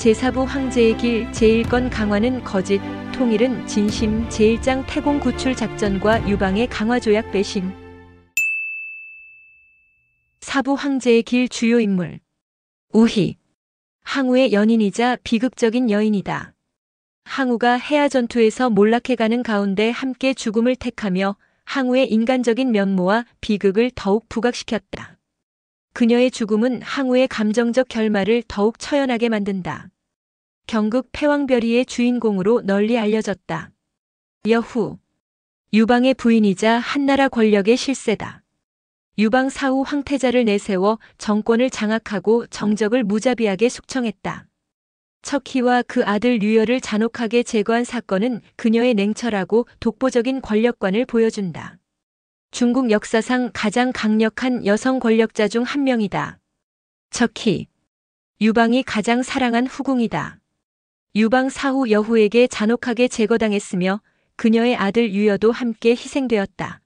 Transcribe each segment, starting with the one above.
제4부 황제의 길 제1건 강화는 거짓, 통일은 진심 제1장 태공 구출 작전과 유방의 강화 조약 배신. 4부 황제의 길 주요 인물. 우희. 항우의 연인이자 비극적인 여인이다. 항우가 해야 전투에서 몰락해가는 가운데 함께 죽음을 택하며 항우의 인간적인 면모와 비극을 더욱 부각시켰다. 그녀의 죽음은 항우의 감정적 결말을 더욱 처연하게 만든다. 경극 패왕별이의 주인공으로 널리 알려졌다. 여후. 유방의 부인이자 한나라 권력의 실세다. 유방 사후 황태자를 내세워 정권을 장악하고 정적을 무자비하게 숙청했다. 척희와 그 아들 류열을 잔혹하게 제거한 사건은 그녀의 냉철하고 독보적인 권력관을 보여준다. 중국 역사상 가장 강력한 여성 권력자 중 한 명이다. 척희. 유방이 가장 사랑한 후궁이다. 유방 사후 여후에게 잔혹하게 제거당했으며 그녀의 아들 유여도 함께 희생되었다.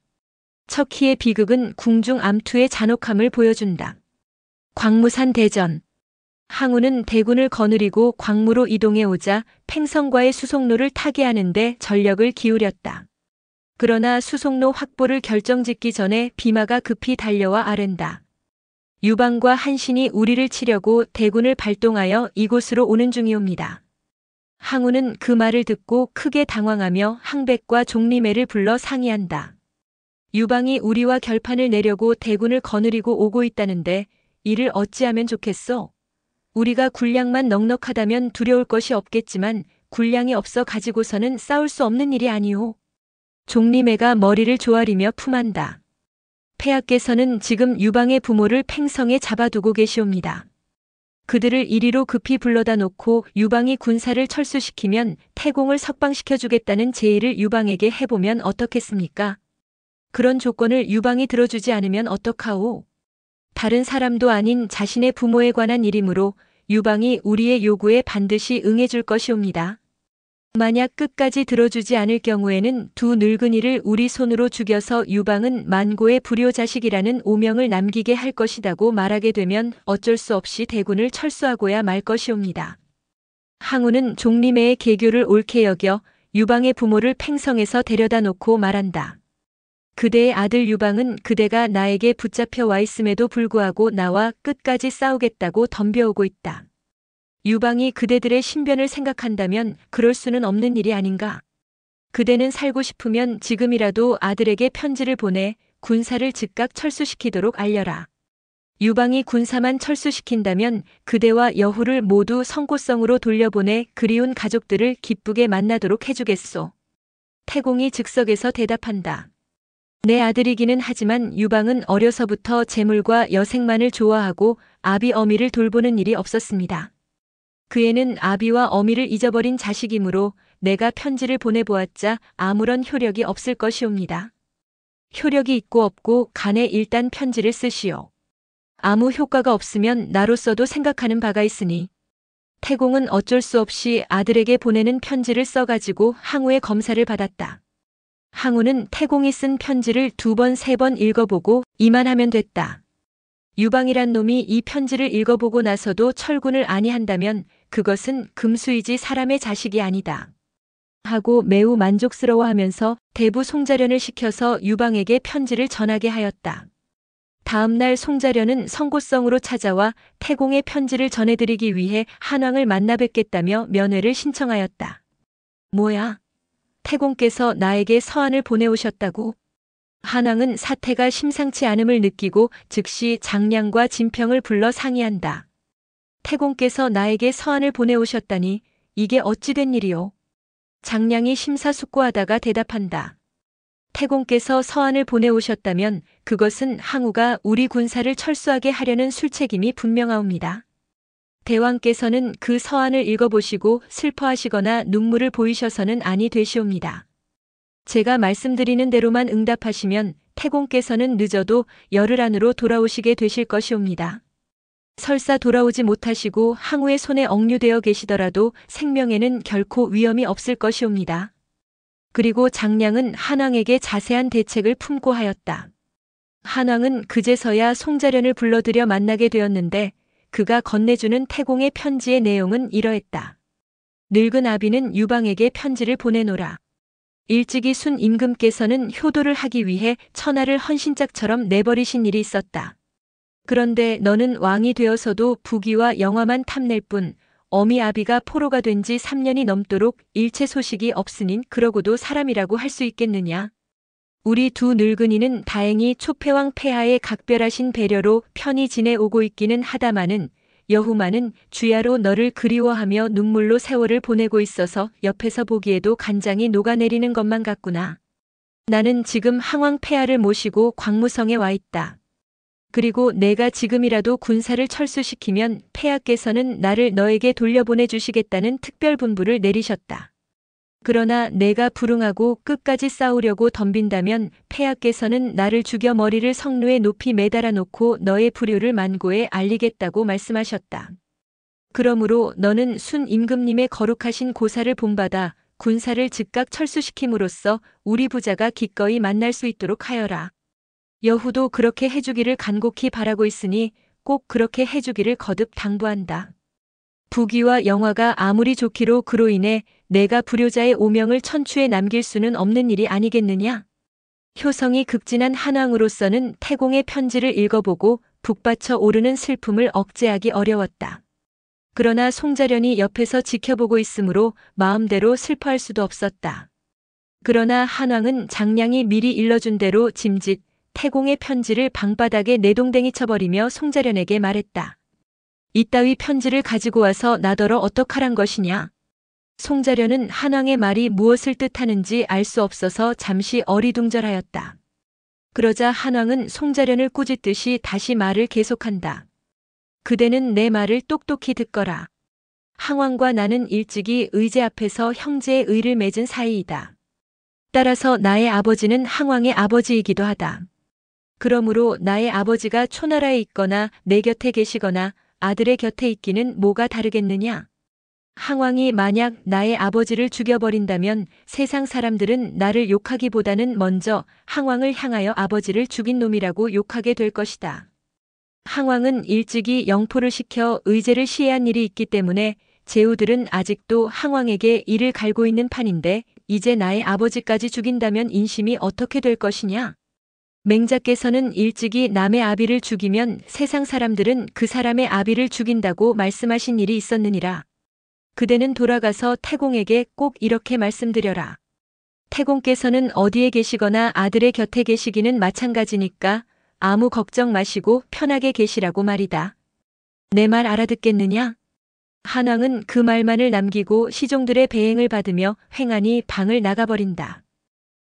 척희의 비극은 궁중 암투의 잔혹함을 보여준다. 광무산 대전. 항우는 대군을 거느리고 광무로 이동해 오자 팽성과의 수송로를 타개하는데 전력을 기울였다. 그러나 수송로 확보를 결정짓기 전에 비마가 급히 달려와 아른다. 유방과 한신이 우리를 치려고 대군을 발동하여 이곳으로 오는 중이옵니다. 항우는 그 말을 듣고 크게 당황하며 항백과 종리매를 불러 상의한다. 유방이 우리와 결판을 내려고 대군을 거느리고 오고 있다는데 이를 어찌하면 좋겠소? 우리가 군량만 넉넉하다면 두려울 것이 없겠지만 군량이 없어 가지고서는 싸울 수 없는 일이 아니오. 종리매가 머리를 조아리며 품한다. 폐하께서는 지금 유방의 부모를 팽성에 잡아두고 계시옵니다. 그들을 이리로 급히 불러다 놓고 유방이 군사를 철수시키면 태공을 석방시켜주겠다는 제의를 유방에게 해보면 어떻겠습니까? 그런 조건을 유방이 들어주지 않으면 어떡하오? 다른 사람도 아닌 자신의 부모에 관한 일이므로 유방이 우리의 요구에 반드시 응해줄 것이옵니다. 만약 끝까지 들어주지 않을 경우에는 두 늙은이를 우리 손으로 죽여서 유방은 만고의 불효자식이라는 오명을 남기게 할 것이다고 말하게 되면 어쩔 수 없이 대군을 철수하고야 말 것이옵니다. 항우는 종리매의 계교를 옳게 여겨 유방의 부모를 팽성에서 데려다 놓고 말한다. 그대의 아들 유방은 그대가 나에게 붙잡혀 와 있음에도 불구하고 나와 끝까지 싸우겠다고 덤벼오고 있다. 유방이 그대들의 신변을 생각한다면 그럴 수는 없는 일이 아닌가. 그대는 살고 싶으면 지금이라도 아들에게 편지를 보내 군사를 즉각 철수시키도록 알려라. 유방이 군사만 철수시킨다면 그대와 여후를 모두 성고성으로 돌려보내 그리운 가족들을 기쁘게 만나도록 해주겠소. 태공이 즉석에서 대답한다. 내 아들이기는 하지만 유방은 어려서부터 재물과 여색만을 좋아하고 아비 어미를 돌보는 일이 없었습니다. 그 애는 아비와 어미를 잊어버린 자식이므로 내가 편지를 보내보았자 아무런 효력이 없을 것이옵니다. 효력이 있고 없고 간에 일단 편지를 쓰시오. 아무 효과가 없으면 나로서도 생각하는 바가 있으니. 태공은 어쩔 수 없이 아들에게 보내는 편지를 써가지고 항우의 검사를 받았다. 항우는 태공이 쓴 편지를 2번, 3번 읽어보고 이만하면 됐다. 유방이란 놈이 이 편지를 읽어보고 나서도 철군을 아니한다면 그것은 금수이지 사람의 자식이 아니다. 하고 매우 만족스러워하면서 대부 송자련을 시켜서 유방에게 편지를 전하게 하였다. 다음 날 송자련은 성고성으로 찾아와 태공의 편지를 전해드리기 위해 한왕을 만나 뵙겠다며 면회를 신청하였다. 뭐야? 태공께서 나에게 서한을 보내오셨다고? 한왕은 사태가 심상치 않음을 느끼고 즉시 장량과 진평을 불러 상의한다. 태공께서 나에게 서한을 보내오셨다니 이게 어찌 된 일이오? 장량이 심사숙고하다가 대답한다. 태공께서 서한을 보내오셨다면 그것은 항우가 우리 군사를 철수하게 하려는 술책임이 분명하옵니다. 대왕께서는 그 서한을 읽어보시고 슬퍼하시거나 눈물을 보이셔서는 아니 되시옵니다. 제가 말씀드리는 대로만 응답하시면 태공께서는 늦어도 열흘 안으로 돌아오시게 되실 것이옵니다. 설사 돌아오지 못하시고 항우의 손에 억류되어 계시더라도 생명에는 결코 위험이 없을 것이옵니다. 그리고 장량은 한왕에게 자세한 대책을 품고 하였다. 한왕은 그제서야 송자련을 불러들여 만나게 되었는데 그가 건네주는 태공의 편지의 내용은 이러했다. 늙은 아비는 유방에게 편지를 보내노라. 일찍이 순 임금께서는 효도를 하기 위해 천하를 헌신짝처럼 내버리신 일이 있었다. 그런데 너는 왕이 되어서도 부귀와 영화만 탐낼 뿐 어미 아비가 포로가 된 지 3년이 넘도록 일체 소식이 없으닌 그러고도 사람이라고 할 수 있겠느냐? 우리 두 늙은이는 다행히 초패왕 폐하의 각별하신 배려로 편히 지내오고 있기는 하다마는 여후마는 주야로 너를 그리워하며 눈물로 세월을 보내고 있어서 옆에서 보기에도 간장이 녹아내리는 것만 같구나. 나는 지금 항왕 폐하를 모시고 광무성에 와 있다. 그리고 내가 지금이라도 군사를 철수시키면 폐하께서는 나를 너에게 돌려보내 주시겠다는 특별 분부를 내리셨다. 그러나 내가 불응하고 끝까지 싸우려고 덤빈다면 폐하께서는 나를 죽여 머리를 성루에 높이 매달아 놓고 너의 불효를 만고에 알리겠다고 말씀하셨다. 그러므로 너는 순 임금님의 거룩하신 고사를 본받아 군사를 즉각 철수시킴으로써 우리 부자가 기꺼이 만날 수 있도록 하여라. 여후도 그렇게 해주기를 간곡히 바라고 있으니 꼭 그렇게 해주기를 거듭 당부한다. 부귀와 영화가 아무리 좋기로 그로 인해 내가 불효자의 오명을 천추에 남길 수는 없는 일이 아니겠느냐? 효성이 극진한 한왕으로서는 태공의 편지를 읽어보고 북받쳐 오르는 슬픔을 억제하기 어려웠다. 그러나 송자련이 옆에서 지켜보고 있으므로 마음대로 슬퍼할 수도 없었다. 그러나 한왕은 장량이 미리 일러준 대로 짐짓 태공의 편지를 방바닥에 내동댕이 쳐버리며 송자련에게 말했다. 이따위 편지를 가지고 와서 나더러 어떡하란 것이냐. 송자련은 한왕의 말이 무엇을 뜻하는지 알 수 없어서 잠시 어리둥절하였다. 그러자 한왕은 송자련을 꾸짖듯이 다시 말을 계속한다. 그대는 내 말을 똑똑히 듣거라. 항왕과 나는 일찍이 의제 앞에서 형제의 의를 맺은 사이이다. 따라서 나의 아버지는 항왕의 아버지이기도 하다. 그러므로 나의 아버지가 초나라에 있거나 내 곁에 계시거나 아들의 곁에 있기는 뭐가 다르겠느냐? 항왕이 만약 나의 아버지를 죽여버린다면 세상 사람들은 나를 욕하기보다는 먼저 항왕을 향하여 아버지를 죽인 놈이라고 욕하게 될 것이다. 항왕은 일찍이 영포를 시켜 의제를 시해한 일이 있기 때문에 제후들은 아직도 항왕에게 이를 갈고 있는 판인데 이제 나의 아버지까지 죽인다면 인심이 어떻게 될 것이냐? 맹자께서는 일찍이 남의 아비를 죽이면 세상 사람들은 그 사람의 아비를 죽인다고 말씀하신 일이 있었느니라. 그대는 돌아가서 태공에게 꼭 이렇게 말씀드려라. 태공께서는 어디에 계시거나 아들의 곁에 계시기는 마찬가지니까 아무 걱정 마시고 편하게 계시라고 말이다. 내 말 알아듣겠느냐? 한왕은 그 말만을 남기고 시종들의 배행을 받으며 횡하니 방을 나가버린다.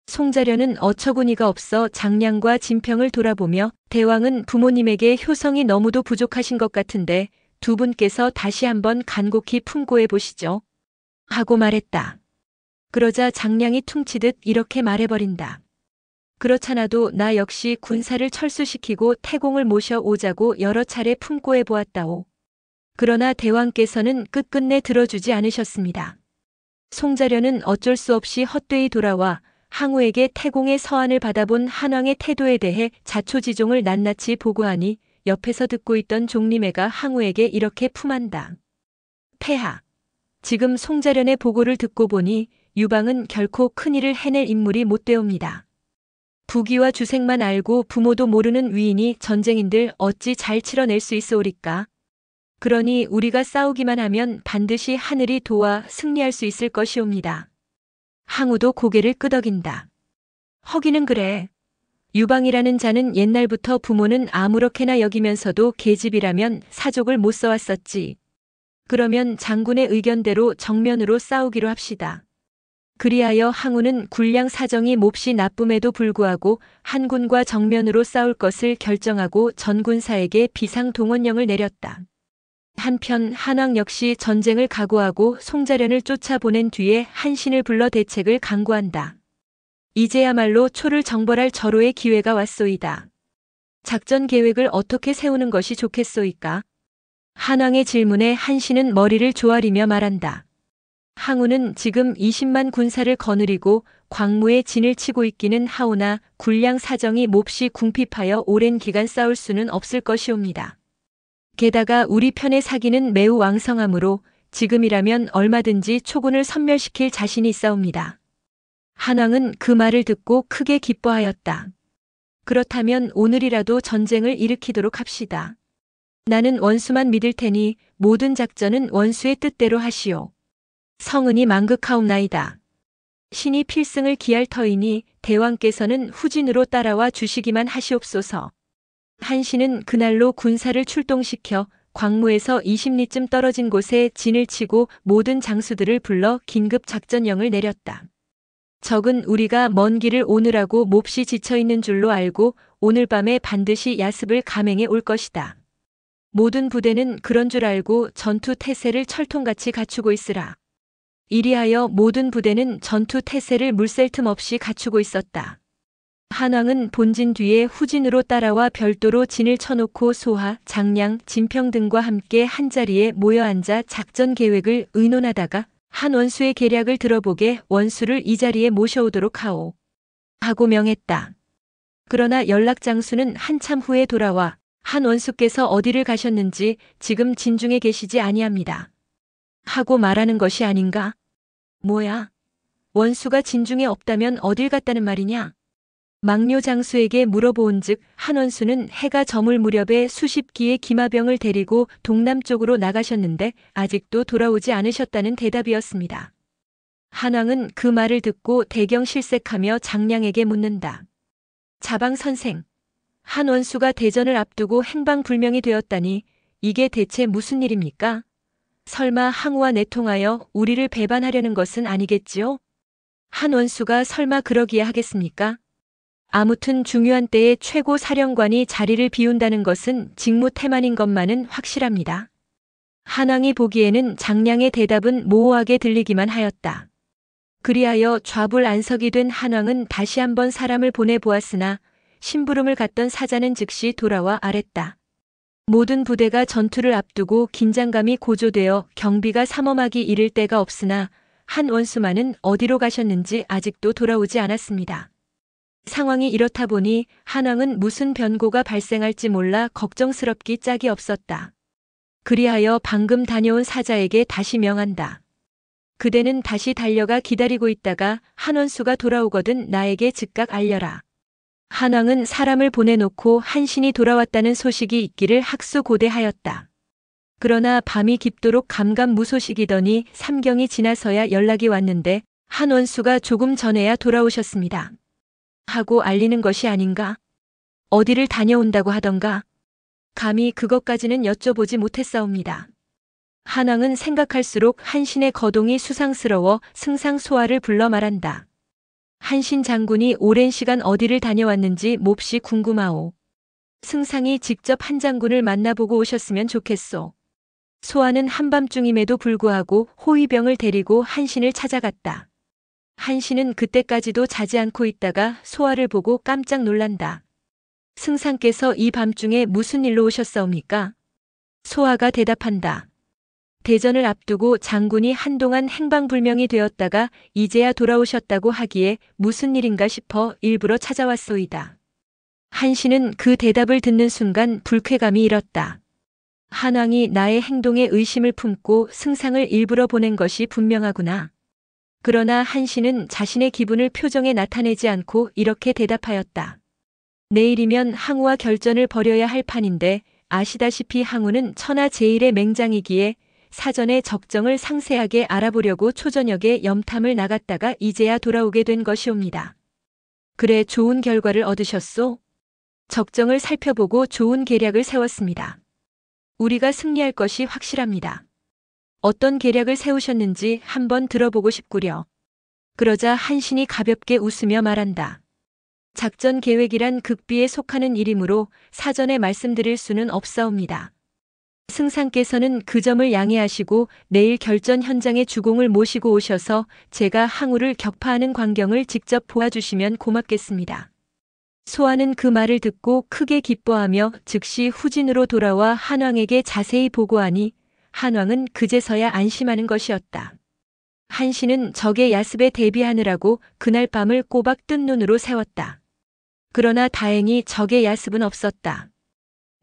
송자련은 어처구니가 없어 장량과 진평을 돌아보며 대왕은 부모님에게 효성이 너무도 부족하신 것 같은데 두 분께서 다시 한번 간곡히 품고해 보시죠. 하고 말했다. 그러자 장량이 퉁치듯 이렇게 말해버린다. 그렇잖아도 나 역시 군사를 철수시키고 태공을 모셔오자고 여러 차례 품고해 보았다오. 그러나 대왕께서는 끝끝내 들어주지 않으셨습니다. 송자련은 어쩔 수 없이 헛되이 돌아와 항우에게 태공의 서한을 받아본 한왕의 태도에 대해 자초지종을 낱낱이 보고하니 옆에서 듣고 있던 종림애가 항우에게 이렇게 품한다. 폐하, 지금 송자련의 보고를 듣고 보니 유방은 결코 큰일을 해낼 인물이 못 되옵니다. 부귀와 주색만 알고 부모도 모르는 위인이 전쟁인들 어찌 잘 치러낼 수 있으오리까? 그러니 우리가 싸우기만 하면 반드시 하늘이 도와 승리할 수 있을 것이옵니다. 항우도 고개를 끄덕인다. 허기는 그래. 유방이라는 자는 옛날부터 부모는 아무렇게나 여기면서도 계집이라면 사족을 못 써왔었지. 그러면 장군의 의견대로 정면으로 싸우기로 합시다. 그리하여 항우는 군량 사정이 몹시 나쁨에도 불구하고 한군과 정면으로 싸울 것을 결정하고 전군사에게 비상동원령을 내렸다. 한편 한왕 역시 전쟁을 각오하고 송자련을 쫓아보낸 뒤에 한신을 불러 대책을 강구한다. 이제야말로 초를 정벌할 절호의 기회가 왔소이다. 작전 계획을 어떻게 세우는 것이 좋겠소이까? 한왕의 질문에 한신은 머리를 조아리며 말한다. 항우는 지금 20만 군사를 거느리고 광무에 진을 치고 있기는 하오나 군량 사정이 몹시 궁핍하여 오랜 기간 싸울 수는 없을 것이옵니다. 게다가 우리 편의 사기는 매우 왕성하므로 지금이라면 얼마든지 초군을 섬멸시킬 자신이 있사옵니다. 한왕은 그 말을 듣고 크게 기뻐하였다. 그렇다면 오늘이라도 전쟁을 일으키도록 합시다. 나는 원수만 믿을 테니 모든 작전은 원수의 뜻대로 하시오. 성은이 망극하옵나이다. 신이 필승을 기할 터이니 대왕께서는 후진으로 따라와 주시기만 하시옵소서. 한신은 그날로 군사를 출동시켜 광무에서 20리쯤 떨어진 곳에 진을 치고 모든 장수들을 불러 긴급 작전령을 내렸다. 적은 우리가 먼 길을 오느라고 몹시 지쳐있는 줄로 알고 오늘 밤에 반드시 야습을 감행해 올 것이다. 모든 부대는 그런 줄 알고 전투 태세를 철통같이 갖추고 있으라. 이리하여 모든 부대는 전투 태세를 물샐 틈 없이 갖추고 있었다. 한왕은 본진 뒤에 후진으로 따라와 별도로 진을 쳐놓고 소하, 장량, 진평 등과 함께 한자리에 모여 앉아 작전 계획을 의논하다가 한 원수의 계략을 들어보게 원수를 이 자리에 모셔오도록 하오. 하고 명했다. 그러나 연락장수는 한참 후에 돌아와 한 원수께서 어디를 가셨는지 지금 진중에 계시지 아니합니다. 하고 말하는 것이 아닌가? 뭐야? 원수가 진중에 없다면 어딜 갔다는 말이냐? 망료 장수에게 물어보은즉 한 원수는 해가 저물 무렵에 수십 기의 기마병을 데리고 동남쪽으로 나가셨는데 아직도 돌아오지 않으셨다는 대답이었습니다. 한왕은 그 말을 듣고 대경실색하며 장량에게 묻는다. 자방 선생, 한 원수가 대전을 앞두고 행방불명이 되었다니 이게 대체 무슨 일입니까? 설마 항우와 내통하여 우리를 배반하려는 것은 아니겠지요? 한 원수가 설마 그러기야 하겠습니까? 아무튼 중요한 때에 최고 사령관이 자리를 비운다는 것은 직무태만인 것만은 확실합니다. 한왕이 보기에는 장량의 대답은 모호하게 들리기만 하였다. 그리하여 좌불안석이 된 한왕은 다시 한번 사람을 보내보았으나 심부름을 갔던 사자는 즉시 돌아와 아랬다. 모든 부대가 전투를 앞두고 긴장감이 고조되어 경비가 삼엄하기 이를 데가 없으나 한 원수만은 어디로 가셨는지 아직도 돌아오지 않았습니다. 상황이 이렇다 보니 한왕은 무슨 변고가 발생할지 몰라 걱정스럽기 짝이 없었다. 그리하여 방금 다녀온 사자에게 다시 명한다. 그대는 다시 달려가 기다리고 있다가 한 원수가 돌아오거든 나에게 즉각 알려라. 한왕은 사람을 보내놓고 한신이 돌아왔다는 소식이 있기를 학수고대하였다. 그러나 밤이 깊도록 감감무소식이더니 삼경이 지나서야 연락이 왔는데 한 원수가 조금 전에야 돌아오셨습니다. 하고 알리는 것이 아닌가? 어디를 다녀온다고 하던가? 감히 그것까지는 여쭤보지 못했사옵니다. 한왕은 생각할수록 한신의 거동이 수상스러워 승상소화를 불러 말한다. 한신 장군이 오랜 시간 어디를 다녀왔는지 몹시 궁금하오. 승상이 직접 한 장군을 만나보고 오셨으면 좋겠소. 소화는 한밤중임에도 불구하고 호위병을 데리고 한신을 찾아갔다. 한신은 그때까지도 자지 않고 있다가 소화를 보고 깜짝 놀란다. 승상께서 이 밤중에 무슨 일로 오셨사옵니까? 소화가 대답한다. 대전을 앞두고 장군이 한동안 행방불명이 되었다가 이제야 돌아오셨다고 하기에 무슨 일인가 싶어 일부러 찾아왔소이다. 한신은 그 대답을 듣는 순간 불쾌감이 일었다. 한왕이 나의 행동에 의심을 품고 승상을 일부러 보낸 것이 분명하구나. 그러나 한신은 자신의 기분을 표정에 나타내지 않고 이렇게 대답하였다. 내일이면 항우와 결전을 벌여야 할 판인데 아시다시피 항우는 천하제일의 맹장이기에 사전에 적정을 상세하게 알아보려고 초저녁에 염탐을 나갔다가 이제야 돌아오게 된 것이옵니다. 그래 좋은 결과를 얻으셨소? 적정을 살펴보고 좋은 계략을 세웠습니다. 우리가 승리할 것이 확실합니다. 어떤 계략을 세우셨는지 한번 들어보고 싶구려. 그러자 한신이 가볍게 웃으며 말한다. 작전 계획이란 극비에 속하는 일이므로 사전에 말씀드릴 수는 없사옵니다. 승상께서는 그 점을 양해하시고 내일 결전 현장에 주공을 모시고 오셔서 제가 항우를 격파하는 광경을 직접 보아주시면 고맙겠습니다. 소아는 그 말을 듣고 크게 기뻐하며 즉시 후진으로 돌아와 한왕에게 자세히 보고하니 한왕은 그제서야 안심하는 것이었다. 한신은 적의 야습에 대비하느라고 그날 밤을 꼬박 뜬 눈으로 새웠다. 그러나 다행히 적의 야습은 없었다.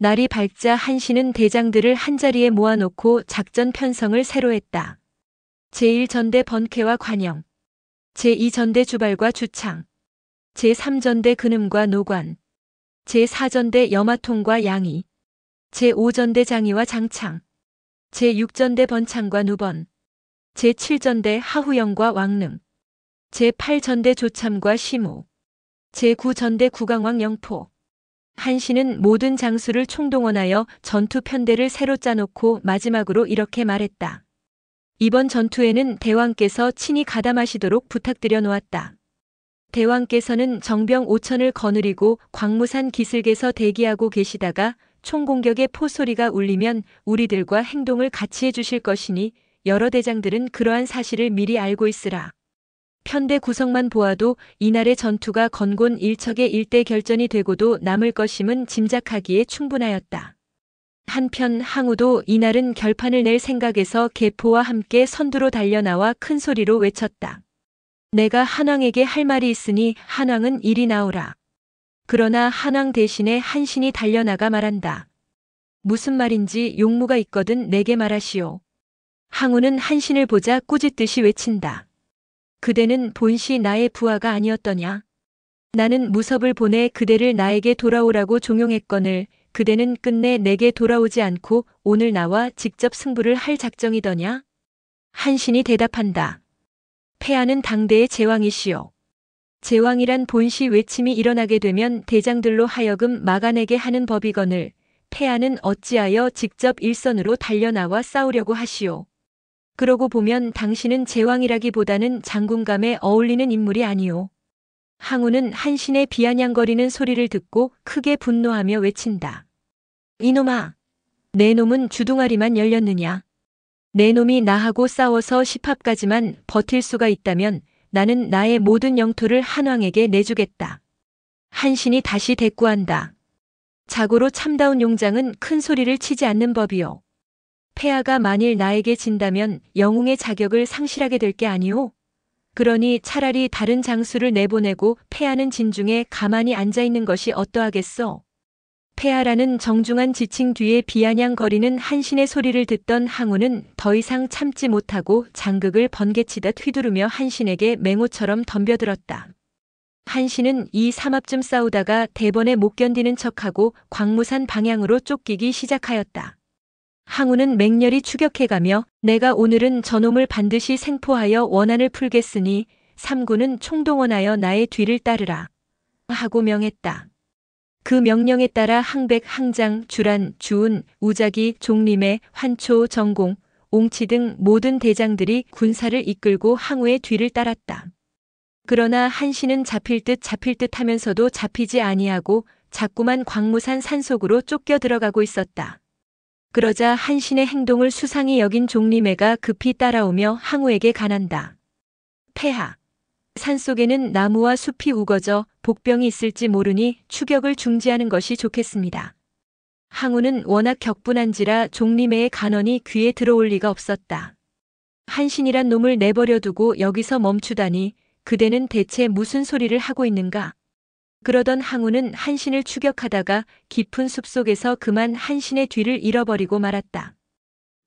날이 밝자 한신은 대장들을 한자리에 모아놓고 작전 편성을 새로 했다. 제1전대 번쾌와 관영, 제2전대 주발과 주창, 제3전대 근음과 노관, 제4전대 여마통과 양이, 제5전대 장이와 장창, 제6전대 번창과 누번, 제7전대 하후영과 왕릉, 제8전대 조참과 시무, 제9전대 구강왕 영포. 한신은 모든 장수를 총동원하여 전투 편대를 새로 짜놓고 마지막으로 이렇게 말했다. 이번 전투에는 대왕께서 친히 가담하시도록 부탁드려 놓았다. 대왕께서는 정병 5천을 거느리고 광무산 기슭에서 대기하고 계시다가 총공격의 포소리가 울리면 우리들과 행동을 같이 해주실 것이니 여러 대장들은 그러한 사실을 미리 알고 있으라. 편대 구성만 보아도 이날의 전투가 건곤 일척의 일대 결전이 되고도 남을 것임은 짐작하기에 충분하였다. 한편 항우도 이날은 결판을 낼 생각에서 계포와 함께 선두로 달려나와 큰 소리로 외쳤다. 내가 한왕에게 할 말이 있으니 한왕은 이리 나오라. 그러나 한왕 대신에 한신이 달려나가 말한다. 무슨 말인지 용무가 있거든 내게 말하시오. 항우는 한신을 보자 꾸짖듯이 외친다. 그대는 본시 나의 부하가 아니었더냐. 나는 무섭을 보내 그대를 나에게 돌아오라고 종용했거늘 그대는 끝내 내게 돌아오지 않고 오늘 나와 직접 승부를 할 작정이더냐. 한신이 대답한다. 폐하는 당대의 제왕이시오. 제왕이란 본시 외침이 일어나게 되면 대장들로 하여금 막아내게 하는 법이거늘 폐하는 어찌하여 직접 일선으로 달려나와 싸우려고 하시오. 그러고 보면 당신은 제왕이라기보다는 장군감에 어울리는 인물이 아니오. 항우는 한신의 비아냥거리는 소리를 듣고 크게 분노하며 외친다. 이놈아! 내 놈은 주둥아리만 열렸느냐? 내 놈이 나하고 싸워서 10합까지만 버틸 수가 있다면 나는 나의 모든 영토를 한왕에게 내주겠다. 한신이 다시 대꾸한다. 자고로 참다운 용장은 큰 소리를 치지 않는 법이오. 폐하가 만일 나에게 진다면 영웅의 자격을 상실하게 될 게 아니오. 그러니 차라리 다른 장수를 내보내고 폐하는 진중에 가만히 앉아있는 것이 어떠하겠소. 폐하라는 정중한 지칭 뒤에 비아냥거리는 한신의 소리를 듣던 항우는 더 이상 참지 못하고 장극을 번개치듯 휘두르며 한신에게 맹호처럼 덤벼들었다. 한신은 이 삼합쯤 싸우다가 대번에 못 견디는 척하고 광무산 방향으로 쫓기기 시작하였다. 항우는 맹렬히 추격해가며 내가 오늘은 저놈을 반드시 생포하여 원한을 풀겠으니 삼군은 총동원하여 나의 뒤를 따르라 하고 명했다. 그 명령에 따라 항백, 항장, 주란, 주운, 우자기, 종림의, 환초, 정공, 옹치 등 모든 대장들이 군사를 이끌고 항우의 뒤를 따랐다. 그러나 한신은 잡힐 듯 하면서도 잡히지 아니하고 자꾸만 광무산 산속으로 쫓겨 들어가고 있었다. 그러자 한신의 행동을 수상히 여긴 종림애가 급히 따라오며 항우에게 간한다. 폐하, 산속에는 나무와 숲이 우거져 복병이 있을지 모르니 추격을 중지하는 것이 좋겠습니다. 항우는 워낙 격분한지라 종림애의 간언이 귀에 들어올 리가 없었다. 한신이란 놈을 내버려 두고 여기서 멈추다니 그대는 대체 무슨 소리를 하고 있는가? 그러던 항우는 한신을 추격하다가 깊은 숲속에서 그만 한신의 뒤를 잃어버리고 말았다.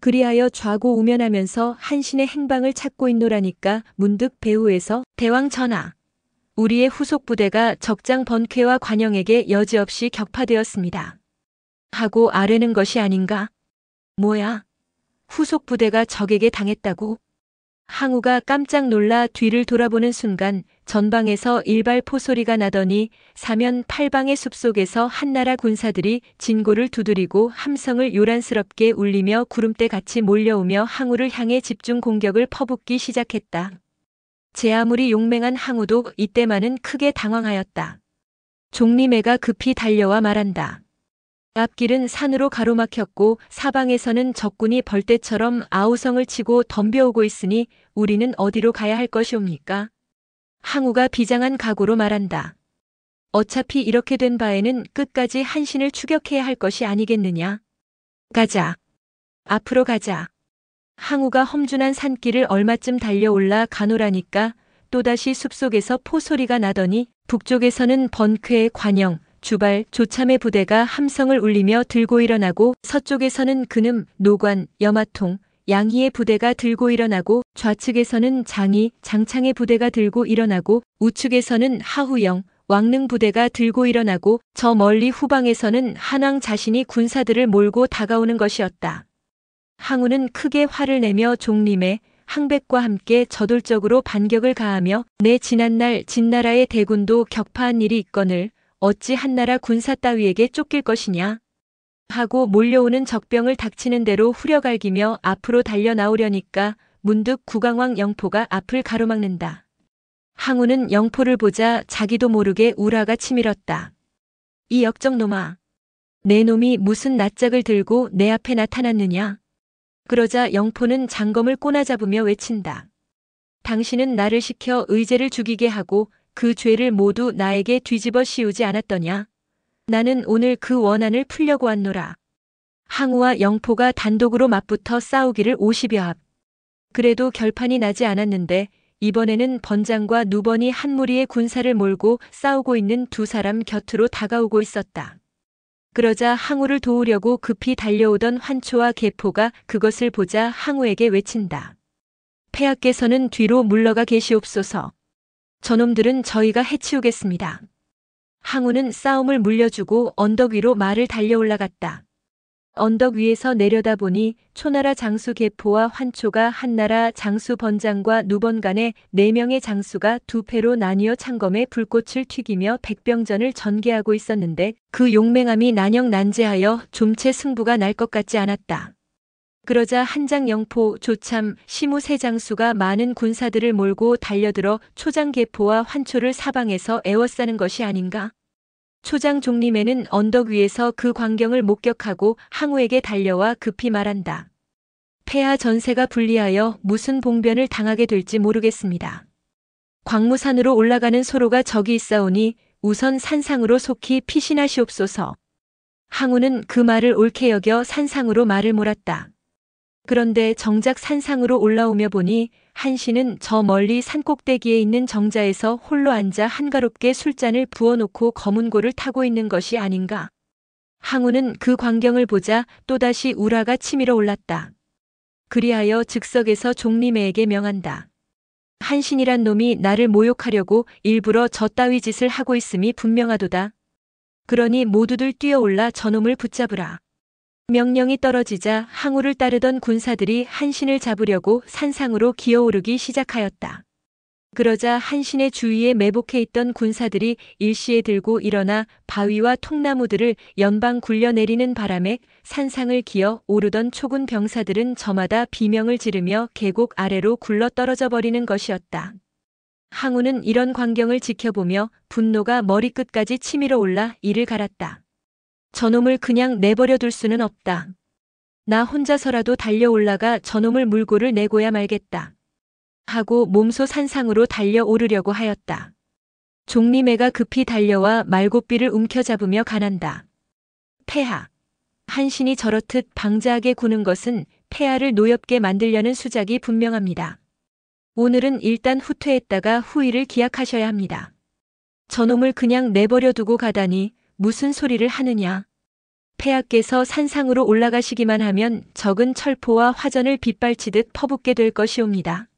그리하여 좌고우면하면서 한신의 행방을 찾고 있노라니까 문득 배후에서 대왕 전하, 우리의 후속 부대가 적장 번쾌와 관영에게 여지없이 격파되었습니다. 하고 아뢰는 것이 아닌가? 뭐야? 후속 부대가 적에게 당했다고? 항우가 깜짝 놀라 뒤를 돌아보는 순간 전방에서 일발포 소리가 나더니 사면 팔방의 숲속에서 한나라 군사들이 진고를 두드리고 함성을 요란스럽게 울리며 구름대같이 몰려오며 항우를 향해 집중 공격을 퍼붓기 시작했다. 제 아무리 용맹한 항우도 이때만은 크게 당황하였다. 종림애가 급히 달려와 말한다. 앞길은 산으로 가로막혔고 사방에서는 적군이 벌떼처럼 아우성을 치고 덤벼오고 있으니 우리는 어디로 가야 할 것이옵니까? 항우가 비장한 각오로 말한다. 어차피 이렇게 된 바에는 끝까지 한신을 추격해야 할 것이 아니겠느냐. 가자. 앞으로 가자. 항우가 험준한 산길을 얼마쯤 달려올라 가노라니까 또다시 숲속에서 포소리가 나더니 북쪽에서는 번쾌, 관영, 주발, 조참의 부대가 함성을 울리며 들고 일어나고 서쪽에서는 근음, 노관, 여마통, 양희의 부대가 들고 일어나고 좌측에서는 장희, 장창의 부대가 들고 일어나고 우측에서는 하후영, 왕능 부대가 들고 일어나고 저 멀리 후방에서는 한왕 자신이 군사들을 몰고 다가오는 것이었다. 항우는 크게 화를 내며 종림의 항백과 함께 저돌적으로 반격을 가하며 내 지난날 진나라의 대군도 격파한 일이 있거늘 어찌 한나라 군사 따위에게 쫓길 것이냐 하고 몰려오는 적병을 닥치는 대로 후려갈기며 앞으로 달려나오려니까 문득 국왕왕 영포가 앞을 가로막는다. 항우는 영포를 보자 자기도 모르게 우라가 치밀었다. 이 역적놈아, 내 놈이 무슨 낯짝을 들고 내 앞에 나타났느냐. 그러자 영포는 장검을 꼬나잡으며 외친다. 당신은 나를 시켜 의제를 죽이게 하고 그 죄를 모두 나에게 뒤집어 씌우지 않았더냐. 나는 오늘 그 원한을 풀려고 왔노라. 항우와 영포가 단독으로 맞붙어 싸우기를 50여 합. 그래도 결판이 나지 않았는데 이번에는 번장과 누번이 한 무리의 군사를 몰고 싸우고 있는 두 사람 곁으로 다가오고 있었다. 그러자 항우를 도우려고 급히 달려오던 환초와 계포가 그것을 보자 항우에게 외친다. 폐하께서는 뒤로 물러가 계시옵소서. 저놈들은 저희가 해치우겠습니다. 항우는 싸움을 물려주고 언덕 위로 말을 달려 올라갔다. 언덕 위에서 내려다보니 초나라 장수 계포와 환초가 한나라 장수 번장과 누번 간에 4명의 장수가 두 패로 나뉘어 창검에 불꽃을 튀기며 백병전을 전개하고 있었는데 그 용맹함이 난영난제하여 좀채 승부가 날 것 같지 않았다. 그러자 한장 영포, 조참, 시무 세 장수가 많은 군사들을 몰고 달려들어 초장 계포와 환초를 사방에서 에워싸는 것이 아닌가? 초장 종림에는 언덕 위에서 그 광경을 목격하고 항우에게 달려와 급히 말한다. 폐하 전세가 불리하여 무슨 봉변을 당하게 될지 모르겠습니다. 광무산으로 올라가는 소로가 저기 있사오니 우선 산상으로 속히 피신하시옵소서. 항우는 그 말을 옳게 여겨 산상으로 말을 몰았다. 그런데 정작 산상으로 올라오며 보니 한신은 저 멀리 산꼭대기에 있는 정자에서 홀로 앉아 한가롭게 술잔을 부어놓고 검은고를 타고 있는 것이 아닌가. 항우는 그 광경을 보자 또다시 우라가 치밀어 올랐다. 그리하여 즉석에서 종림애에게 명한다. 한신이란 놈이 나를 모욕하려고 일부러 저 따위 짓을 하고 있음이 분명하도다. 그러니 모두들 뛰어올라 저놈을 붙잡으라. 명령이 떨어지자 항우를 따르던 군사들이 한신을 잡으려고 산상으로 기어오르기 시작하였다. 그러자 한신의 주위에 매복해 있던 군사들이 일시에 들고 일어나 바위와 통나무들을 연방 굴려내리는 바람에 산상을 기어 오르던 초군 병사들은 저마다 비명을 지르며 계곡 아래로 굴러 떨어져 버리는 것이었다. 항우는 이런 광경을 지켜보며 분노가 머리끝까지 치밀어 올라 이를 갈았다. 저놈을 그냥 내버려 둘 수는 없다. 나 혼자서라도 달려 올라가 저놈을 물고를 내고야 말겠다. 하고 몸소 산상으로 달려 오르려고 하였다. 종림애가 급히 달려와 말고삐를 움켜잡으며 가난다. 폐하. 한신이 저렇듯 방자하게 구는 것은 폐하를 노엽게 만들려는 수작이 분명합니다. 오늘은 일단 후퇴했다가 후일을 기약하셔야 합니다. 저놈을 그냥 내버려 두고 가다니 무슨 소리를 하느냐. 폐하께서 산상으로 올라가시기만 하면 적은 철포와 화전을 빗발치듯 퍼붓게 될 것이옵니다.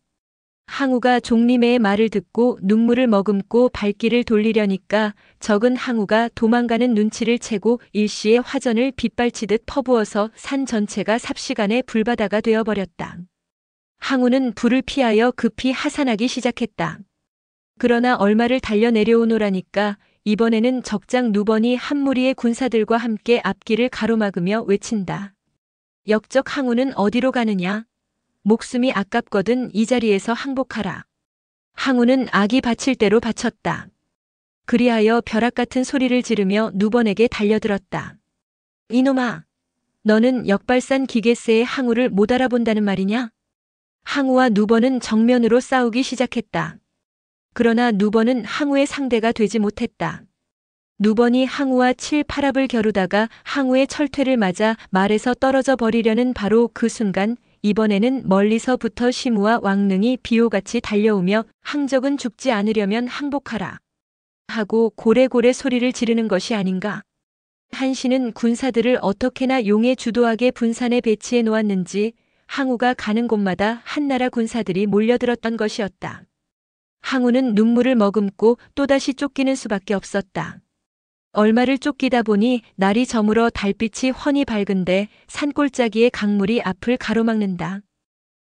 항우가 종림애의 말을 듣고 눈물을 머금고 발길을 돌리려니까 적은 항우가 도망가는 눈치를 채고 일시에 화전을 빗발치듯 퍼부어서 산 전체가 삽시간에 불바다가 되어버렸다. 항우는 불을 피하여 급히 하산하기 시작했다. 그러나 얼마를 달려 내려오노라니까 이번에는 적장 누번이 한 무리의 군사들과 함께 앞길을 가로막으며 외친다. 역적 항우는 어디로 가느냐? 목숨이 아깝거든 이 자리에서 항복하라. 항우는 악이 바칠 대로 바쳤다. 그리하여 벼락 같은 소리를 지르며 누번에게 달려들었다. 이놈아, 너는 역발산 기계세의 항우를 못 알아본다는 말이냐? 항우와 누번은 정면으로 싸우기 시작했다. 그러나 누번은 항우의 상대가 되지 못했다. 누번이 항우와 7, 8합을 겨루다가 항우의 철퇴를 맞아 말에서 떨어져 버리려는 바로 그 순간 이번에는 멀리서부터 시무와 왕능이 비호같이 달려오며 항적은 죽지 않으려면 항복하라. 하고 고래고래 소리를 지르는 것이 아닌가. 한신은 군사들을 어떻게나 용의 주도하게 분산해 배치해 놓았는지 항우가 가는 곳마다 한나라 군사들이 몰려들었던 것이었다. 항우는 눈물을 머금고 또다시 쫓기는 수밖에 없었다. 얼마를 쫓기다 보니 날이 저물어 달빛이 훤히 밝은데 산골짜기의 강물이 앞을 가로막는다.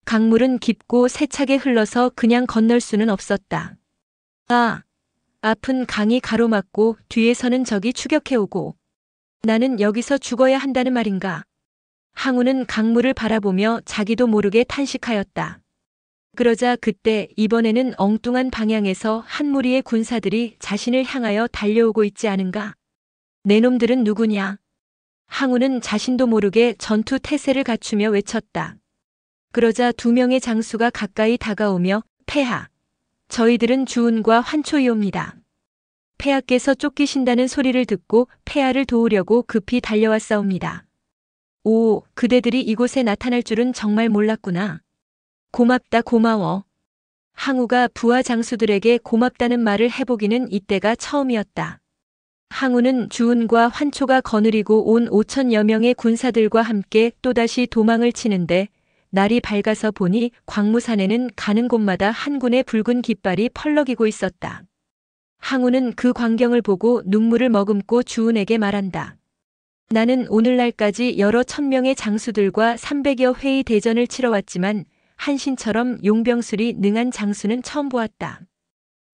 강물은 깊고 세차게 흘러서 그냥 건널 수는 없었다. 아! 앞은 강이 가로막고 뒤에서는 적이 추격해오고 나는 여기서 죽어야 한다는 말인가. 항우는 강물을 바라보며 자기도 모르게 탄식하였다. 그러자 그때 이번에는 엉뚱한 방향에서 한 무리의 군사들이 자신을 향하여 달려오고 있지 않은가. 내 놈들은 누구냐? 항우는 자신도 모르게 전투 태세를 갖추며 외쳤다. 그러자 2명의 장수가 가까이 다가오며 폐하. 저희들은 주운과 환초이옵니다. 폐하께서 쫓기신다는 소리를 듣고 폐하를 도우려고 급히 달려왔사옵니다. 오, 그대들이 이곳에 나타날 줄은 정말 몰랐구나. 고맙다 고마워. 항우가 부하 장수들에게 고맙다는 말을 해보기는 이때가 처음이었다. 항우는 주운과 환초가 거느리고 온 5천여 명의 군사들과 함께 또다시 도망을 치는데 날이 밝아서 보니 광무산에는 가는 곳마다 한 군의 붉은 깃발이 펄럭이고 있었다. 항우는 그 광경을 보고 눈물을 머금고 주운에게 말한다. 나는 오늘날까지 여러 천명의 장수들과 300여 회의 대전을 치러왔지만 한신처럼 용병술이 능한 장수는 처음 보았다.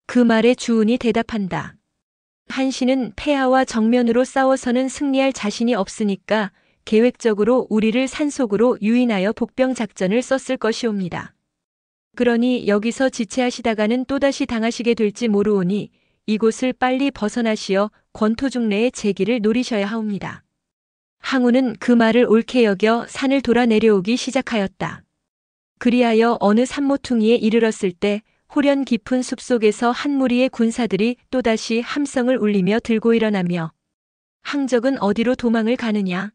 그 말에 주운이 대답한다. 한신은 폐하와 정면으로 싸워서는 승리할 자신이 없으니까 계획적으로 우리를 산속으로 유인하여 복병 작전을 썼을 것이옵니다. 그러니 여기서 지체하시다가는 또다시 당하시게 될지 모르오니 이곳을 빨리 벗어나시어 권토중래의 제기를 노리셔야 하옵니다. 항우는 그 말을 옳게 여겨 산을 돌아 내려오기 시작하였다. 그리하여 어느 산모퉁이에 이르렀을 때 호련 깊은 숲속에서 한 무리의 군사들이 또다시 함성을 울리며 들고 일어나며 항적은 어디로 도망을 가느냐?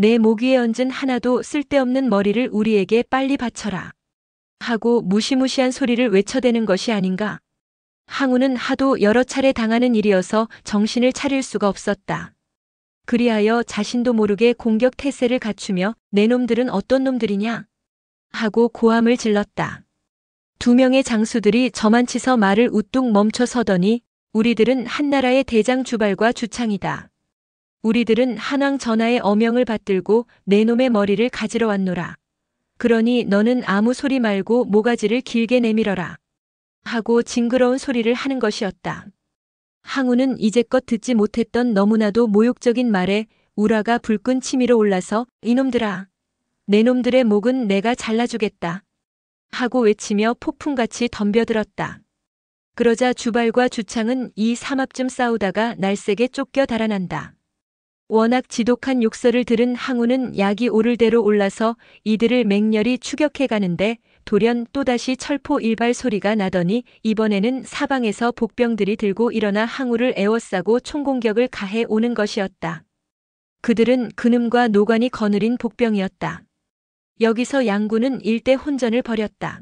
내 목 위에 얹은 하나도 쓸데없는 머리를 우리에게 빨리 바쳐라. 하고 무시무시한 소리를 외쳐대는 것이 아닌가. 항우는 하도 여러 차례 당하는 일이어서 정신을 차릴 수가 없었다. 그리하여 자신도 모르게 공격 태세를 갖추며 내 놈들은 어떤 놈들이냐? 하고 고함을 질렀다. 2명의 장수들이 저만치서 말을 우뚝 멈춰 서더니 우리들은 한나라의 대장 주발과 주창이다. 우리들은 한왕 전하의 어명을 받들고 내 놈의 머리를 가지러 왔노라. 그러니 너는 아무 소리 말고 모가지를 길게 내밀어라. 하고 징그러운 소리를 하는 것이었다. 항우는 이제껏 듣지 못했던 너무나도 모욕적인 말에 우라가 불끈 치밀어 올라서 이놈들아, 내 놈들의 목은 내가 잘라주겠다. 하고 외치며 폭풍같이 덤벼들었다. 그러자 주발과 주창은 이 삼합쯤 싸우다가 날쌔게 쫓겨 달아난다. 워낙 지독한 욕설을 들은 항우는 약이 오를 대로 올라서 이들을 맹렬히 추격해 가는데 돌연 또다시 철포 일발 소리가 나더니 이번에는 사방에서 복병들이 들고 일어나 항우를 에워싸고 총공격을 가해 오는 것이었다. 그들은 근음과 노관이 거느린 복병이었다. 여기서 양군은 일대 혼전을 벌였다.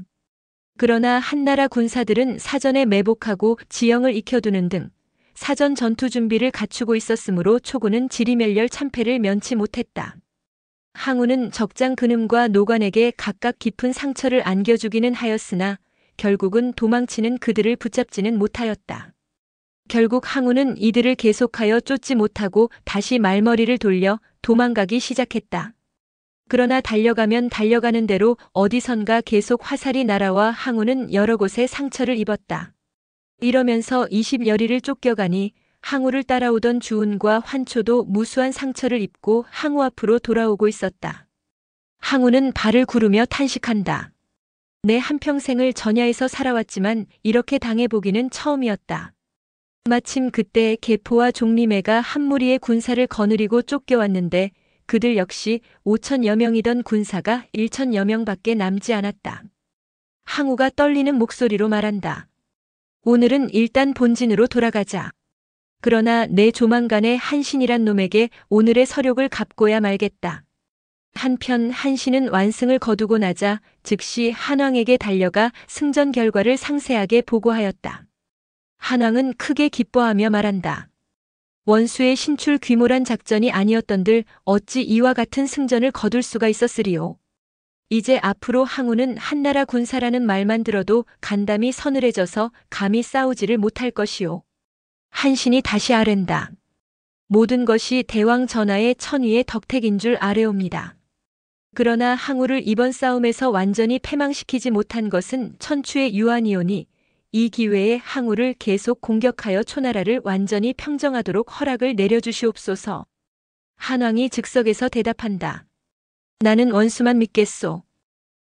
그러나 한나라 군사들은 사전에 매복하고 지형을 익혀두는 등 사전 전투 준비를 갖추고 있었으므로 초군은 지리멸렬 참패를 면치 못했다. 항우는 적장 근음과 노관에게 각각 깊은 상처를 안겨주기는 하였으나 결국은 도망치는 그들을 붙잡지는 못하였다. 결국 항우는 이들을 계속하여 쫓지 못하고 다시 말머리를 돌려 도망가기 시작했다. 그러나 달려가면 달려가는 대로 어디선가 계속 화살이 날아와 항우는 여러 곳에 상처를 입었다. 이러면서 20여리를 쫓겨가니 항우를 따라오던 주운과 환초도 무수한 상처를 입고 항우 앞으로 돌아오고 있었다. 항우는 발을 구르며 탄식한다. 내 한평생을 전야에서 살아왔지만 이렇게 당해보기는 처음이었다. 마침 그때 계포와 종리매가 한 무리의 군사를 거느리고 쫓겨왔는데 그들 역시 5천여 명이던 군사가 1천여 명밖에 남지 않았다. 항우가 떨리는 목소리로 말한다. 오늘은 일단 본진으로 돌아가자. 그러나 내 조만간에 한신이란 놈에게 오늘의 서욕을 갚고야 말겠다. 한편 한신은 완승을 거두고 나자 즉시 한왕에게 달려가 승전 결과를 상세하게 보고하였다. 한왕은 크게 기뻐하며 말한다. 원수의 신출 귀몰한 작전이 아니었던들 어찌 이와 같은 승전을 거둘 수가 있었으리요. 이제 앞으로 항우는 한나라 군사라는 말만 들어도 간담이 서늘해져서 감히 싸우지를 못할 것이요. 한신이 다시 아랜다. 모든 것이 대왕 전하의 천위의 덕택인 줄 아뢰옵니다. 그러나 항우를 이번 싸움에서 완전히 패망시키지 못한 것은 천추의 유한이오니 이 기회에 항우를 계속 공격하여 초나라를 완전히 평정하도록 허락을 내려주시옵소서. 한왕이 즉석에서 대답한다. 나는 원수만 믿겠소.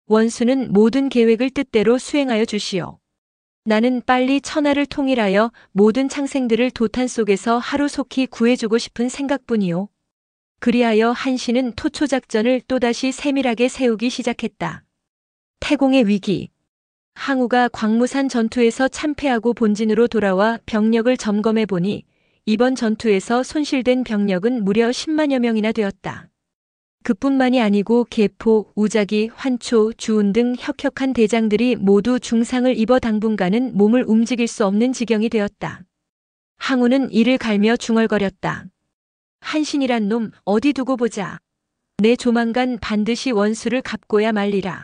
원수는 모든 계획을 뜻대로 수행하여 주시오. 나는 빨리 천하를 통일하여 모든 창생들을 도탄 속에서 하루속히 구해주고 싶은 생각뿐이오. 그리하여 한신은 토초작전을 또다시 세밀하게 세우기 시작했다. 태공의 위기. 항우가 광무산 전투에서 참패하고 본진으로 돌아와 병력을 점검해 보니 이번 전투에서 손실된 병력은 무려 10만여 명이나 되었다. 그뿐만이 아니고 계포, 우자기, 환초, 주운 등 혁혁한 대장들이 모두 중상을 입어 당분간은 몸을 움직일 수 없는 지경이 되었다. 항우는 이를 갈며 중얼거렸다. 한신이란 놈 어디 두고 보자. 내 조만간 반드시 원수를 갚고야 말리라.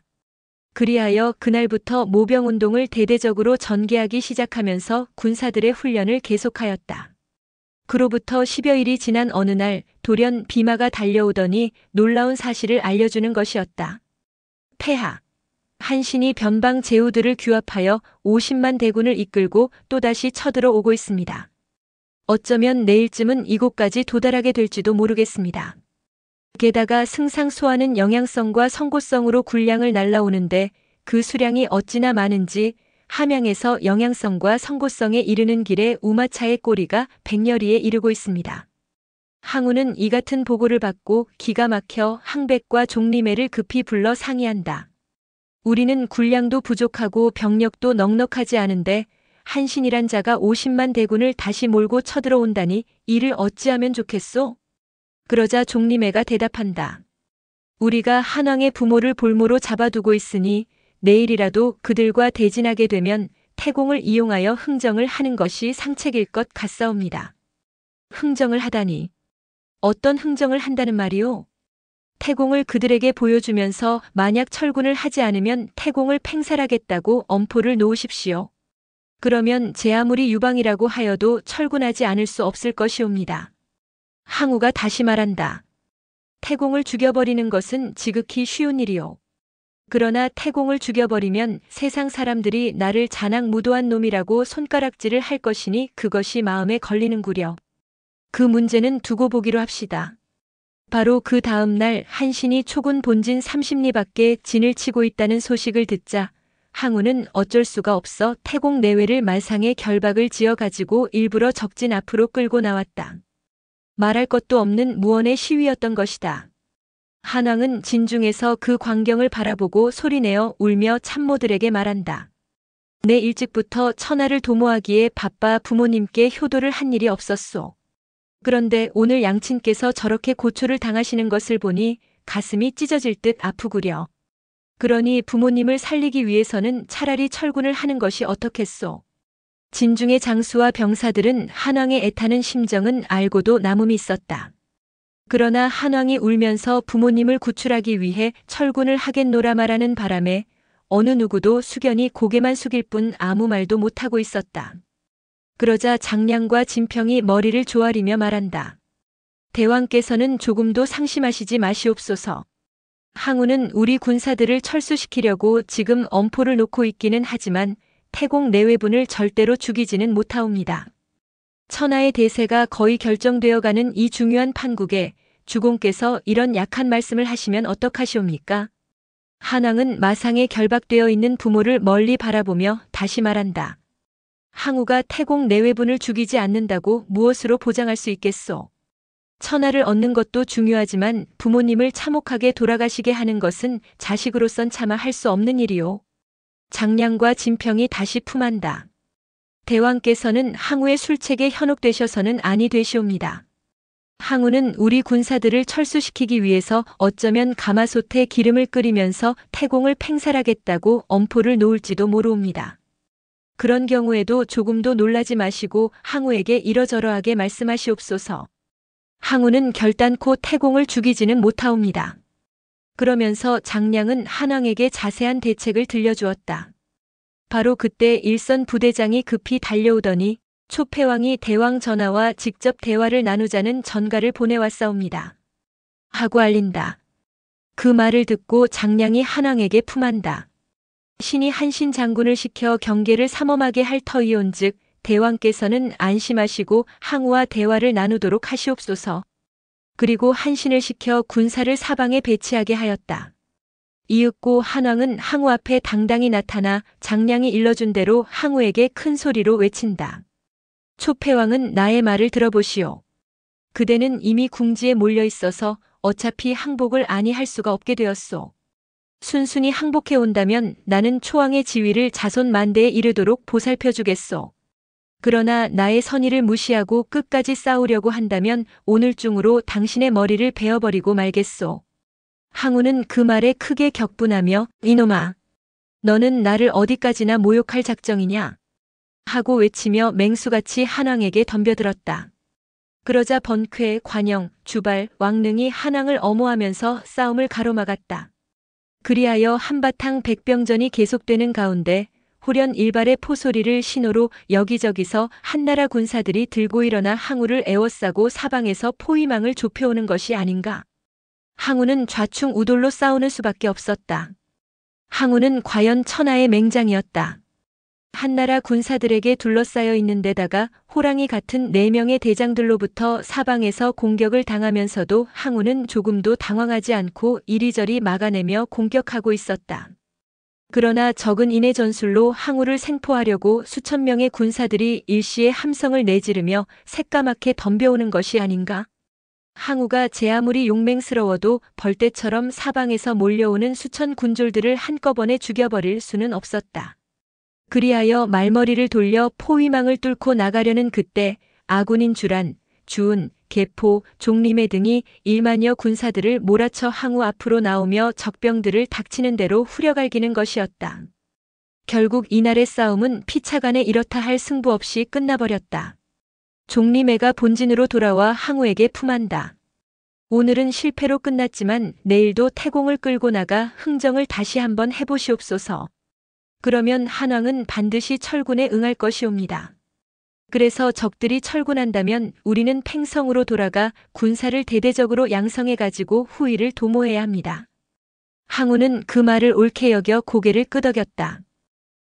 그리하여 그날부터 모병운동을 대대적으로 전개하기 시작하면서 군사들의 훈련을 계속하였다. 그로부터 10여일이 지난 어느 날 돌연 비마가 달려오더니 놀라운 사실을 알려주는 것이었다. 폐하. 한신이 변방 제후들을 규합하여 50만 대군을 이끌고 또다시 쳐들어오고 있습니다. 어쩌면 내일쯤은 이곳까지 도달하게 될지도 모르겠습니다. 게다가 승상소하는 영양성과 성고성으로 군량을 날라오는데 그 수량이 어찌나 많은지 함양에서 영양성과 성고성에 이르는 길에 우마차의 꼬리가 100여리에 이르고 있습니다. 항우는 이 같은 보고를 받고 기가 막혀 항백과 종리매를 급히 불러 상의한다. 우리는 군량도 부족하고 병력도 넉넉하지 않은데 한신이란 자가 50만 대군을 다시 몰고 쳐들어온다니 이를 어찌하면 좋겠소? 그러자 종리매가 대답한다. 우리가 한왕의 부모를 볼모로 잡아두고 있으니 내일이라도 그들과 대진하게 되면 태공을 이용하여 흥정을 하는 것이 상책일 것 같사옵니다. 흥정을 하다니. 어떤 흥정을 한다는 말이오? 태공을 그들에게 보여주면서 만약 철군을 하지 않으면 태공을 팽살하겠다고 엄포를 놓으십시오. 그러면 제 아무리 유방이라고 하여도 철군하지 않을 수 없을 것이옵니다. 항우가 다시 말한다. 태공을 죽여버리는 것은 지극히 쉬운 일이오. 그러나 태공을 죽여버리면 세상 사람들이 나를 잔악무도한 놈이라고 손가락질을 할 것이니 그것이 마음에 걸리는구려. 그 문제는 두고 보기로 합시다. 바로 그 다음 날 한신이 초군 본진 30리 밖에 진을 치고 있다는 소식을 듣자 항우는 어쩔 수가 없어 태공 내외를 말상에 결박을 지어가지고 일부러 적진 앞으로 끌고 나왔다. 말할 것도 없는 무언의 시위였던 것이다. 한왕은 진중에서 그 광경을 바라보고 소리내어 울며 참모들에게 말한다. 내 일찍부터 천하를 도모하기에 바빠 부모님께 효도를 한 일이 없었소. 그런데 오늘 양친께서 저렇게 고초를 당하시는 것을 보니 가슴이 찢어질 듯 아프구려. 그러니 부모님을 살리기 위해서는 차라리 철군을 하는 것이 어떻겠소. 진중의 장수와 병사들은 한왕의 애타는 심정은 알고도 남음이 있었다. 그러나 한왕이 울면서 부모님을 구출하기 위해 철군을 하겠노라 말하는 바람에 어느 누구도 숙연히 고개만 숙일 뿐 아무 말도 못하고 있었다. 그러자 장량과 진평이 머리를 조아리며 말한다. 대왕께서는 조금도 상심하시지 마시옵소서. 항우는 우리 군사들을 철수시키려고 지금 엄포를 놓고 있기는 하지만 태공 내외분을 절대로 죽이지는 못하옵니다. 천하의 대세가 거의 결정되어가는 이 중요한 판국에 주공께서 이런 약한 말씀을 하시면 어떡하시옵니까? 한왕은 마상에 결박되어 있는 부모를 멀리 바라보며 다시 말한다. 항우가 태공 내외분을 죽이지 않는다고 무엇으로 보장할 수 있겠소? 천하를 얻는 것도 중요하지만 부모님을 참혹하게 돌아가시게 하는 것은 자식으로선 차마 할 수 없는 일이오. 장량과 진평이 다시 품한다. 대왕께서는 항우의 술책에 현혹되셔서는 아니 되시옵니다. 항우는 우리 군사들을 철수시키기 위해서 어쩌면 가마솥에 기름을 끓이면서 태공을 팽살하겠다고 엄포를 놓을지도 모르옵니다. 그런 경우에도 조금도 놀라지 마시고 항우에게 이러저러하게 말씀하시옵소서. 항우는 결단코 태공을 죽이지는 못하옵니다. 그러면서 장량은 한왕에게 자세한 대책을 들려주었다. 바로 그때 일선 부대장이 급히 달려오더니 초패왕이 대왕 전하와 직접 대화를 나누자는 전가를 보내왔사옵니다. 하고 알린다. 그 말을 듣고 장량이 한왕에게 품한다. 신이 한신 장군을 시켜 경계를 삼엄하게 할 터이온즉 대왕께서는 안심하시고 항우와 대화를 나누도록 하시옵소서. 그리고 한신을 시켜 군사를 사방에 배치하게 하였다. 이윽고 한왕은 항우 앞에 당당히 나타나 장량이 일러준 대로 항우에게 큰 소리로 외친다. 초패왕은 나의 말을 들어보시오. 그대는 이미 궁지에 몰려 있어서 어차피 항복을 아니할 수가 없게 되었소. 순순히 항복해 온다면 나는 초왕의 지위를 자손 만대에 이르도록 보살펴주겠소. 그러나 나의 선의를 무시하고 끝까지 싸우려고 한다면 오늘 중으로 당신의 머리를 베어버리고 말겠소. 항우는 그 말에 크게 격분하며 이놈아, 너는 나를 어디까지나 모욕할 작정이냐? 하고 외치며 맹수같이 한왕에게 덤벼들었다. 그러자 번쾌, 관영, 주발, 왕릉이 한왕을 엄호하면서 싸움을 가로막았다. 그리하여 한바탕 백병전이 계속되는 가운데 후련 일발의 포소리를 신호로 여기저기서 한나라 군사들이 들고 일어나 항우를 에워싸고 사방에서 포위망을 좁혀오는 것이 아닌가. 항우는 좌충 우돌로 싸우는 수밖에 없었다. 항우는 과연 천하의 맹장이었다. 한나라 군사들에게 둘러싸여 있는 데다가 호랑이 같은 4명의 대장들로부터 사방에서 공격을 당하면서도 항우는 조금도 당황하지 않고 이리저리 막아내며 공격하고 있었다. 그러나 적은 인의 전술로 항우를 생포하려고 수천 명의 군사들이 일시에 함성을 내지르며 새까맣게 덤벼오는 것이 아닌가? 항우가 제 아무리 용맹스러워도 벌떼처럼 사방에서 몰려오는 수천 군졸들을 한꺼번에 죽여버릴 수는 없었다. 그리하여 말머리를 돌려 포위망을 뚫고 나가려는 그때 아군인 주란, 주운, 계포, 종림의 등이 1만여 군사들을 몰아쳐 항우 앞으로 나오며 적병들을 닥치는 대로 후려갈기는 것이었다. 결국 이날의 싸움은 피차간에 이렇다 할 승부 없이 끝나버렸다. 종림애가 본진으로 돌아와 항우에게 품한다. 오늘은 실패로 끝났지만 내일도 태공을 끌고 나가 흥정을 다시 한번 해보시옵소서. 그러면 한왕은 반드시 철군에 응할 것이옵니다. 그래서 적들이 철군한다면 우리는 팽성으로 돌아가 군사를 대대적으로 양성해가지고 후위를 도모해야 합니다. 항우는 그 말을 옳게 여겨 고개를 끄덕였다.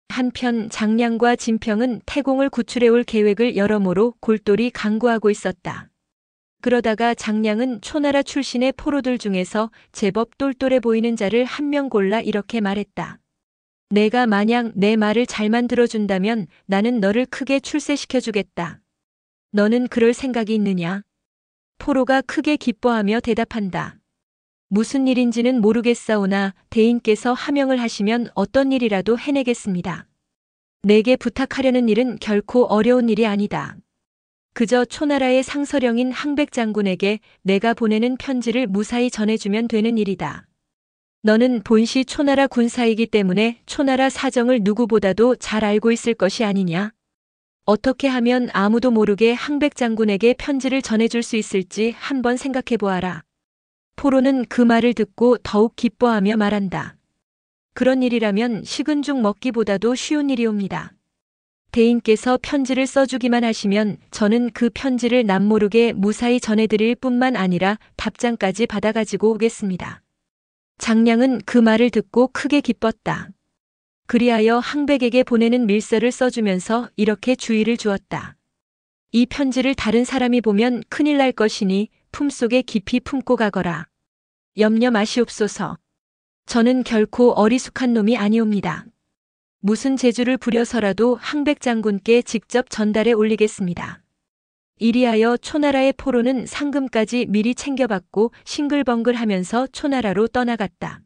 한편 장량과 진평은 태공을 구출해올 계획을 여러모로 골똘히 강구하고 있었다. 그러다가 장량은 초나라 출신의 포로들 중에서 제법 똘똘해 보이는 자를 한 명 골라 이렇게 말했다. 내가 만약 내 말을 잘만 들어준다면 나는 너를 크게 출세시켜주겠다. 너는 그럴 생각이 있느냐? 포로가 크게 기뻐하며 대답한다. 무슨 일인지는 모르겠사오나 대인께서 하명을 하시면 어떤 일이라도 해내겠습니다. 내게 부탁하려는 일은 결코 어려운 일이 아니다. 그저 초나라의 상서령인 항백 장군에게 내가 보내는 편지를 무사히 전해주면 되는 일이다. 너는 본시 초나라 군사이기 때문에 초나라 사정을 누구보다도 잘 알고 있을 것이 아니냐? 어떻게 하면 아무도 모르게 항백 장군에게 편지를 전해줄 수 있을지 한번 생각해 보아라. 포로는 그 말을 듣고 더욱 기뻐하며 말한다. 그런 일이라면 식은 죽 먹기보다도 쉬운 일이옵니다. 대인께서 편지를 써주기만 하시면 저는 그 편지를 남모르게 무사히 전해드릴 뿐만 아니라 답장까지 받아가지고 오겠습니다. 장량은 그 말을 듣고 크게 기뻤다. 그리하여 항백에게 보내는 밀서를 써주면서 이렇게 주의를 주었다. 이 편지를 다른 사람이 보면 큰일 날 것이니 품속에 깊이 품고 가거라. 염려 마시옵소서. 저는 결코 어리숙한 놈이 아니옵니다. 무슨 재주를 부려서라도 항백 장군께 직접 전달해 올리겠습니다. 이리하여 초나라의 포로는 상금까지 미리 챙겨받고 싱글벙글하면서 초나라로 떠나갔다.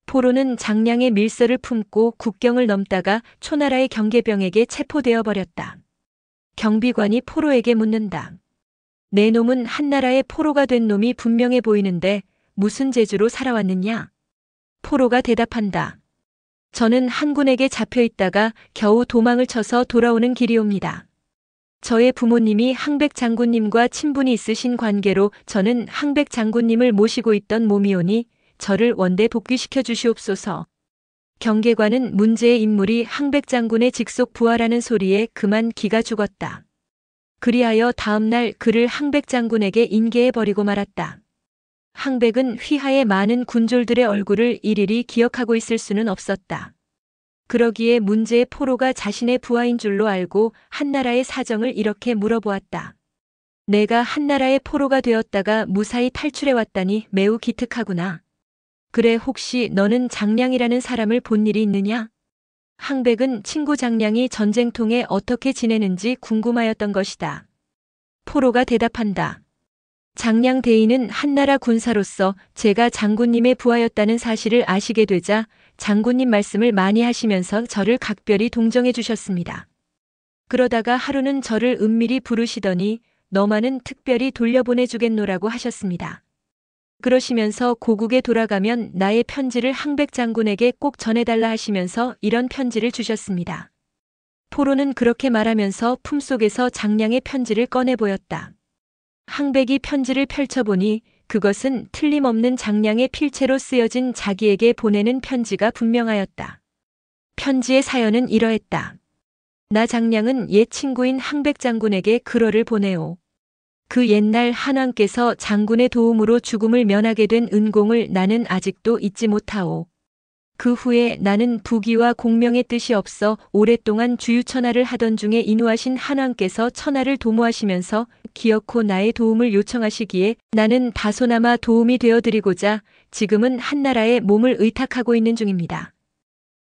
포로는 장량의 밀서를 품고 국경을 넘다가 초나라의 경계병에게 체포되어 버렸다. 경비관이 포로에게 묻는다. 내 놈은 한나라의 포로가 된 놈이 분명해 보이는데 무슨 재주로 살아왔느냐? 포로가 대답한다. 저는 한군에게 잡혀 있다가 겨우 도망을 쳐서 돌아오는 길이옵니다. 저의 부모님이 항백 장군님과 친분이 있으신 관계로 저는 항백 장군님을 모시고 있던 몸이오니 저를 원대 복귀시켜 주시옵소서. 경계관은 문제의 인물이 항백 장군의 직속 부하라는 소리에 그만 기가 죽었다. 그리하여 다음 날 그를 항백 장군에게 인계해버리고 말았다. 항백은 휘하의 많은 군졸들의 얼굴을 일일이 기억하고 있을 수는 없었다. 그러기에 문제의 포로가 자신의 부하인 줄로 알고 한나라의 사정을 이렇게 물어보았다. 내가 한나라의 포로가 되었다가 무사히 탈출해 왔다니 매우 기특하구나. 그래 혹시 너는 장량이라는 사람을 본 일이 있느냐? 항백은 친구 장량이 전쟁통에 어떻게 지내는지 궁금하였던 것이다. 포로가 대답한다. 장량 대인은 한나라 군사로서 제가 장군님의 부하였다는 사실을 아시게 되자 장군님 말씀을 많이 하시면서 저를 각별히 동정해 주셨습니다. 그러다가 하루는 저를 은밀히 부르시더니 너만은 특별히 돌려보내 주겠노라고 하셨습니다. 그러시면서 고국에 돌아가면 나의 편지를 항백 장군에게 꼭 전해달라 하시면서 이런 편지를 주셨습니다. 포로는 그렇게 말하면서 품속에서 장량의 편지를 꺼내 보였다. 항백이 편지를 펼쳐보니 그것은 틀림없는 장량의 필체로 쓰여진 자기에게 보내는 편지가 분명하였다. 편지의 사연은 이러했다. 나 장량은 옛 친구인 항백 장군에게 글어를 보내오. 그 옛날 한왕께서 장군의 도움으로 죽음을 면하게 된 은공을 나는 아직도 잊지 못하오. 그 후에 나는 부귀와 공명의 뜻이 없어 오랫동안 주유천하를 하던 중에 인후하신 한왕께서 천하를 도모하시면서 기어코 나의 도움을 요청하시기에 나는 다소나마 도움이 되어드리고자 지금은 한나라에 몸을 의탁하고 있는 중입니다.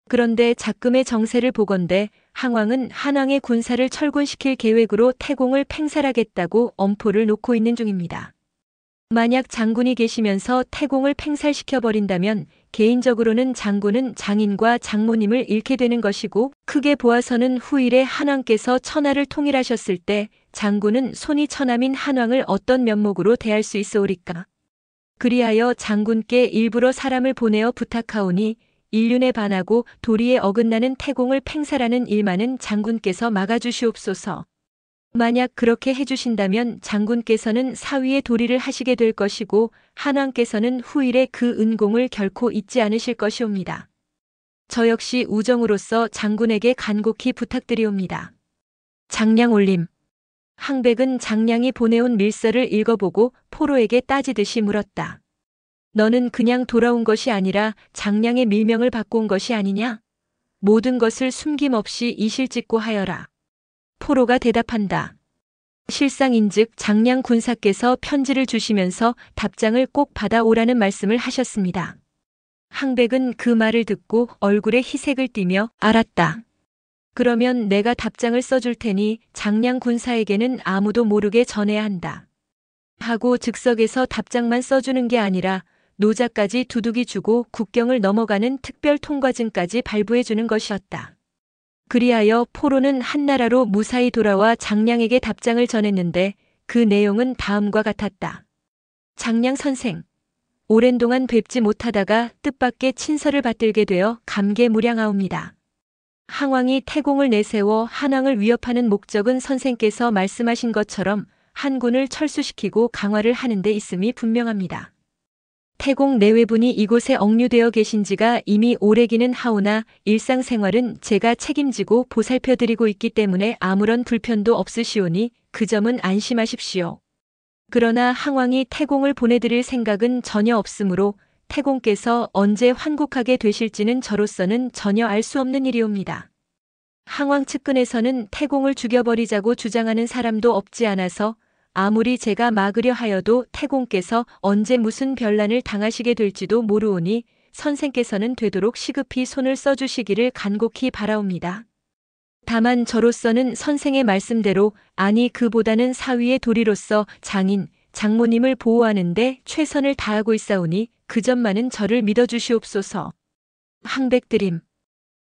그런데 작금의 정세를 보건대 항왕은 한왕의 군사를 철군시킬 계획으로 태공을 팽살하겠다고 엄포를 놓고 있는 중입니다. 만약 장군이 계시면서 태공을 팽살시켜버린다면 개인적으로는 장군은 장인과 장모님을 잃게 되는 것이고 크게 보아서는 후일에 한왕께서 천하를 통일하셨을 때 장군은 손이 처남인 한왕을 어떤 면목으로 대할 수 있어오리까. 그리하여 장군께 일부러 사람을 보내어 부탁하오니 인륜에 반하고 도리에 어긋나는 태공을 팽살하는 일만은 장군께서 막아주시옵소서. 만약 그렇게 해주신다면 장군께서는 사위의 도리를 하시게 될 것이고 한왕께서는 후일에 그 은공을 결코 잊지 않으실 것이옵니다. 저 역시 우정으로서 장군에게 간곡히 부탁드리옵니다. 장량 올림. 항백은 장량이 보내온 밀서를 읽어보고 포로에게 따지듯이 물었다. 너는 그냥 돌아온 것이 아니라 장량의 밀명을 받고 온 것이 아니냐? 모든 것을 숨김없이 이실직고 하여라. 포로가 대답한다. 실상인즉 장량 군사께서 편지를 주시면서 답장을 꼭 받아오라는 말씀을 하셨습니다. 항백은 그 말을 듣고 얼굴에 희색을 띠며 알았다. 그러면 내가 답장을 써줄 테니 장량 군사에게는 아무도 모르게 전해야 한다. 하고 즉석에서 답장만 써주는 게 아니라 노자까지 두둑이 주고 국경을 넘어가는 특별 통과증까지 발부해주는 것이었다. 그리하여 포로는 한나라로 무사히 돌아와 장량에게 답장을 전했는데 그 내용은 다음과 같았다. 장량 선생, 오랜 동안 뵙지 못하다가 뜻밖의 친서를 받들게 되어 감개무량하옵니다. 항왕이 태공을 내세워 한왕을 위협하는 목적은 선생께서 말씀하신 것처럼 한군을 철수시키고 강화를 하는 데 있음이 분명합니다. 태공 내외분이 이곳에 억류되어 계신 지가 이미 오래기는 하오나 일상생활은 제가 책임지고 보살펴드리고 있기 때문에 아무런 불편도 없으시오니 그 점은 안심하십시오. 그러나 항왕이 태공을 보내드릴 생각은 전혀 없으므로 태공께서 언제 환국하게 되실지는 저로서는 전혀 알 수 없는 일이옵니다. 항왕 측근에서는 태공을 죽여버리자고 주장하는 사람도 없지 않아서 아무리 제가 막으려 하여도 태공께서 언제 무슨 변란을 당하시게 될지도 모르오니 선생께서는 되도록 시급히 손을 써주시기를 간곡히 바라옵니다. 다만 저로서는 선생의 말씀대로 아니 그보다는 사위의 도리로서 장인, 장모님을 보호하는 데 최선을 다하고 있사오니 그 점만은 저를 믿어주시옵소서. 항백드림.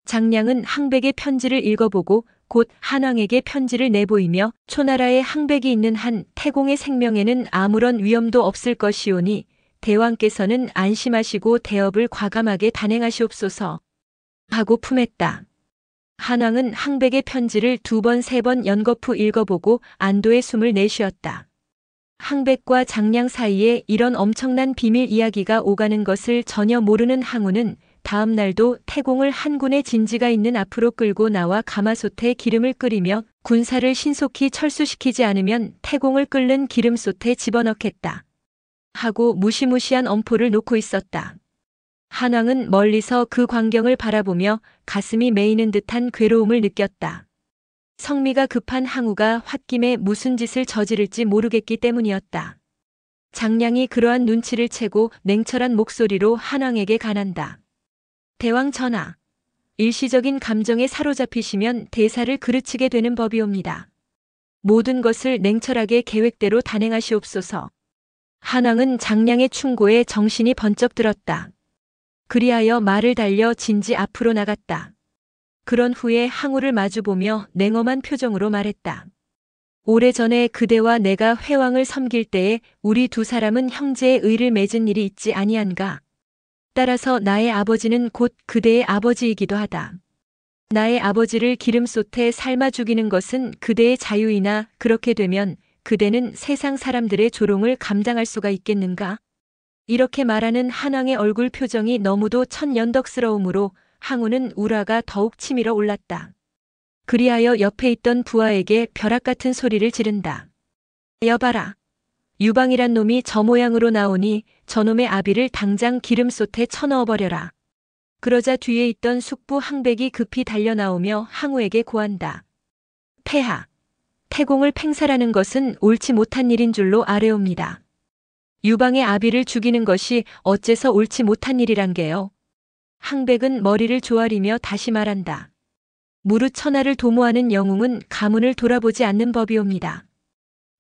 장량은 항백의 편지를 읽어보고 곧 한왕에게 편지를 내보이며 초나라에 항백이 있는 한 태공의 생명에는 아무런 위험도 없을 것이오니 대왕께서는 안심하시고 대업을 과감하게 단행하시옵소서. 하고 품했다. 한왕은 항백의 편지를 2번, 3번 연거푸 읽어보고 안도의 숨을 내쉬었다. 항백과 장량 사이에 이런 엄청난 비밀 이야기가 오가는 것을 전혀 모르는 항우는 다음 날도 태공을 한 군의 진지가 있는 앞으로 끌고 나와 가마솥에 기름을 끓이며 군사를 신속히 철수시키지 않으면 태공을 끓는 기름솥에 집어넣겠다 하고 무시무시한 엄포를 놓고 있었다. 한왕은 멀리서 그 광경을 바라보며 가슴이 메이는 듯한 괴로움을 느꼈다. 성미가 급한 항우가 홧김에 무슨 짓을 저지를지 모르겠기 때문이었다. 장량이 그러한 눈치를 채고 냉철한 목소리로 한왕에게 간한다. 대왕 전하, 일시적인 감정에 사로잡히시면 대사를 그르치게 되는 법이옵니다. 모든 것을 냉철하게 계획대로 단행하시옵소서. 한왕은 장량의 충고에 정신이 번쩍 들었다. 그리하여 말을 달려 진지 앞으로 나갔다. 그런 후에 항우를 마주보며 냉엄한 표정으로 말했다. 오래전에 그대와 내가 회왕을 섬길 때에 우리 2사람은 형제의 의를 맺은 일이 있지 아니한가. 따라서 나의 아버지는 곧 그대의 아버지이기도 하다. 나의 아버지를 기름솥에 삶아 죽이는 것은 그대의 자유이나 그렇게 되면 그대는 세상 사람들의 조롱을 감당할 수가 있겠는가? 이렇게 말하는 한왕의 얼굴 표정이 너무도 천연덕스러우므로 항우는 우라가 더욱 치밀어 올랐다. 그리하여 옆에 있던 부하에게 벼락 같은 소리를 지른다. 여봐라. 유방이란 놈이 저 모양으로 나오니 저놈의 아비를 당장 기름솥에 쳐넣어버려라. 그러자 뒤에 있던 숙부 항백이 급히 달려나오며 항우에게 고한다. 폐하, 태공을 팽살하는 것은 옳지 못한 일인 줄로 아뢰옵니다. 유방의 아비를 죽이는 것이 어째서 옳지 못한 일이란 게요. 항백은 머리를 조아리며 다시 말한다. 무릇 천하를 도모하는 영웅은 가문을 돌아보지 않는 법이옵니다.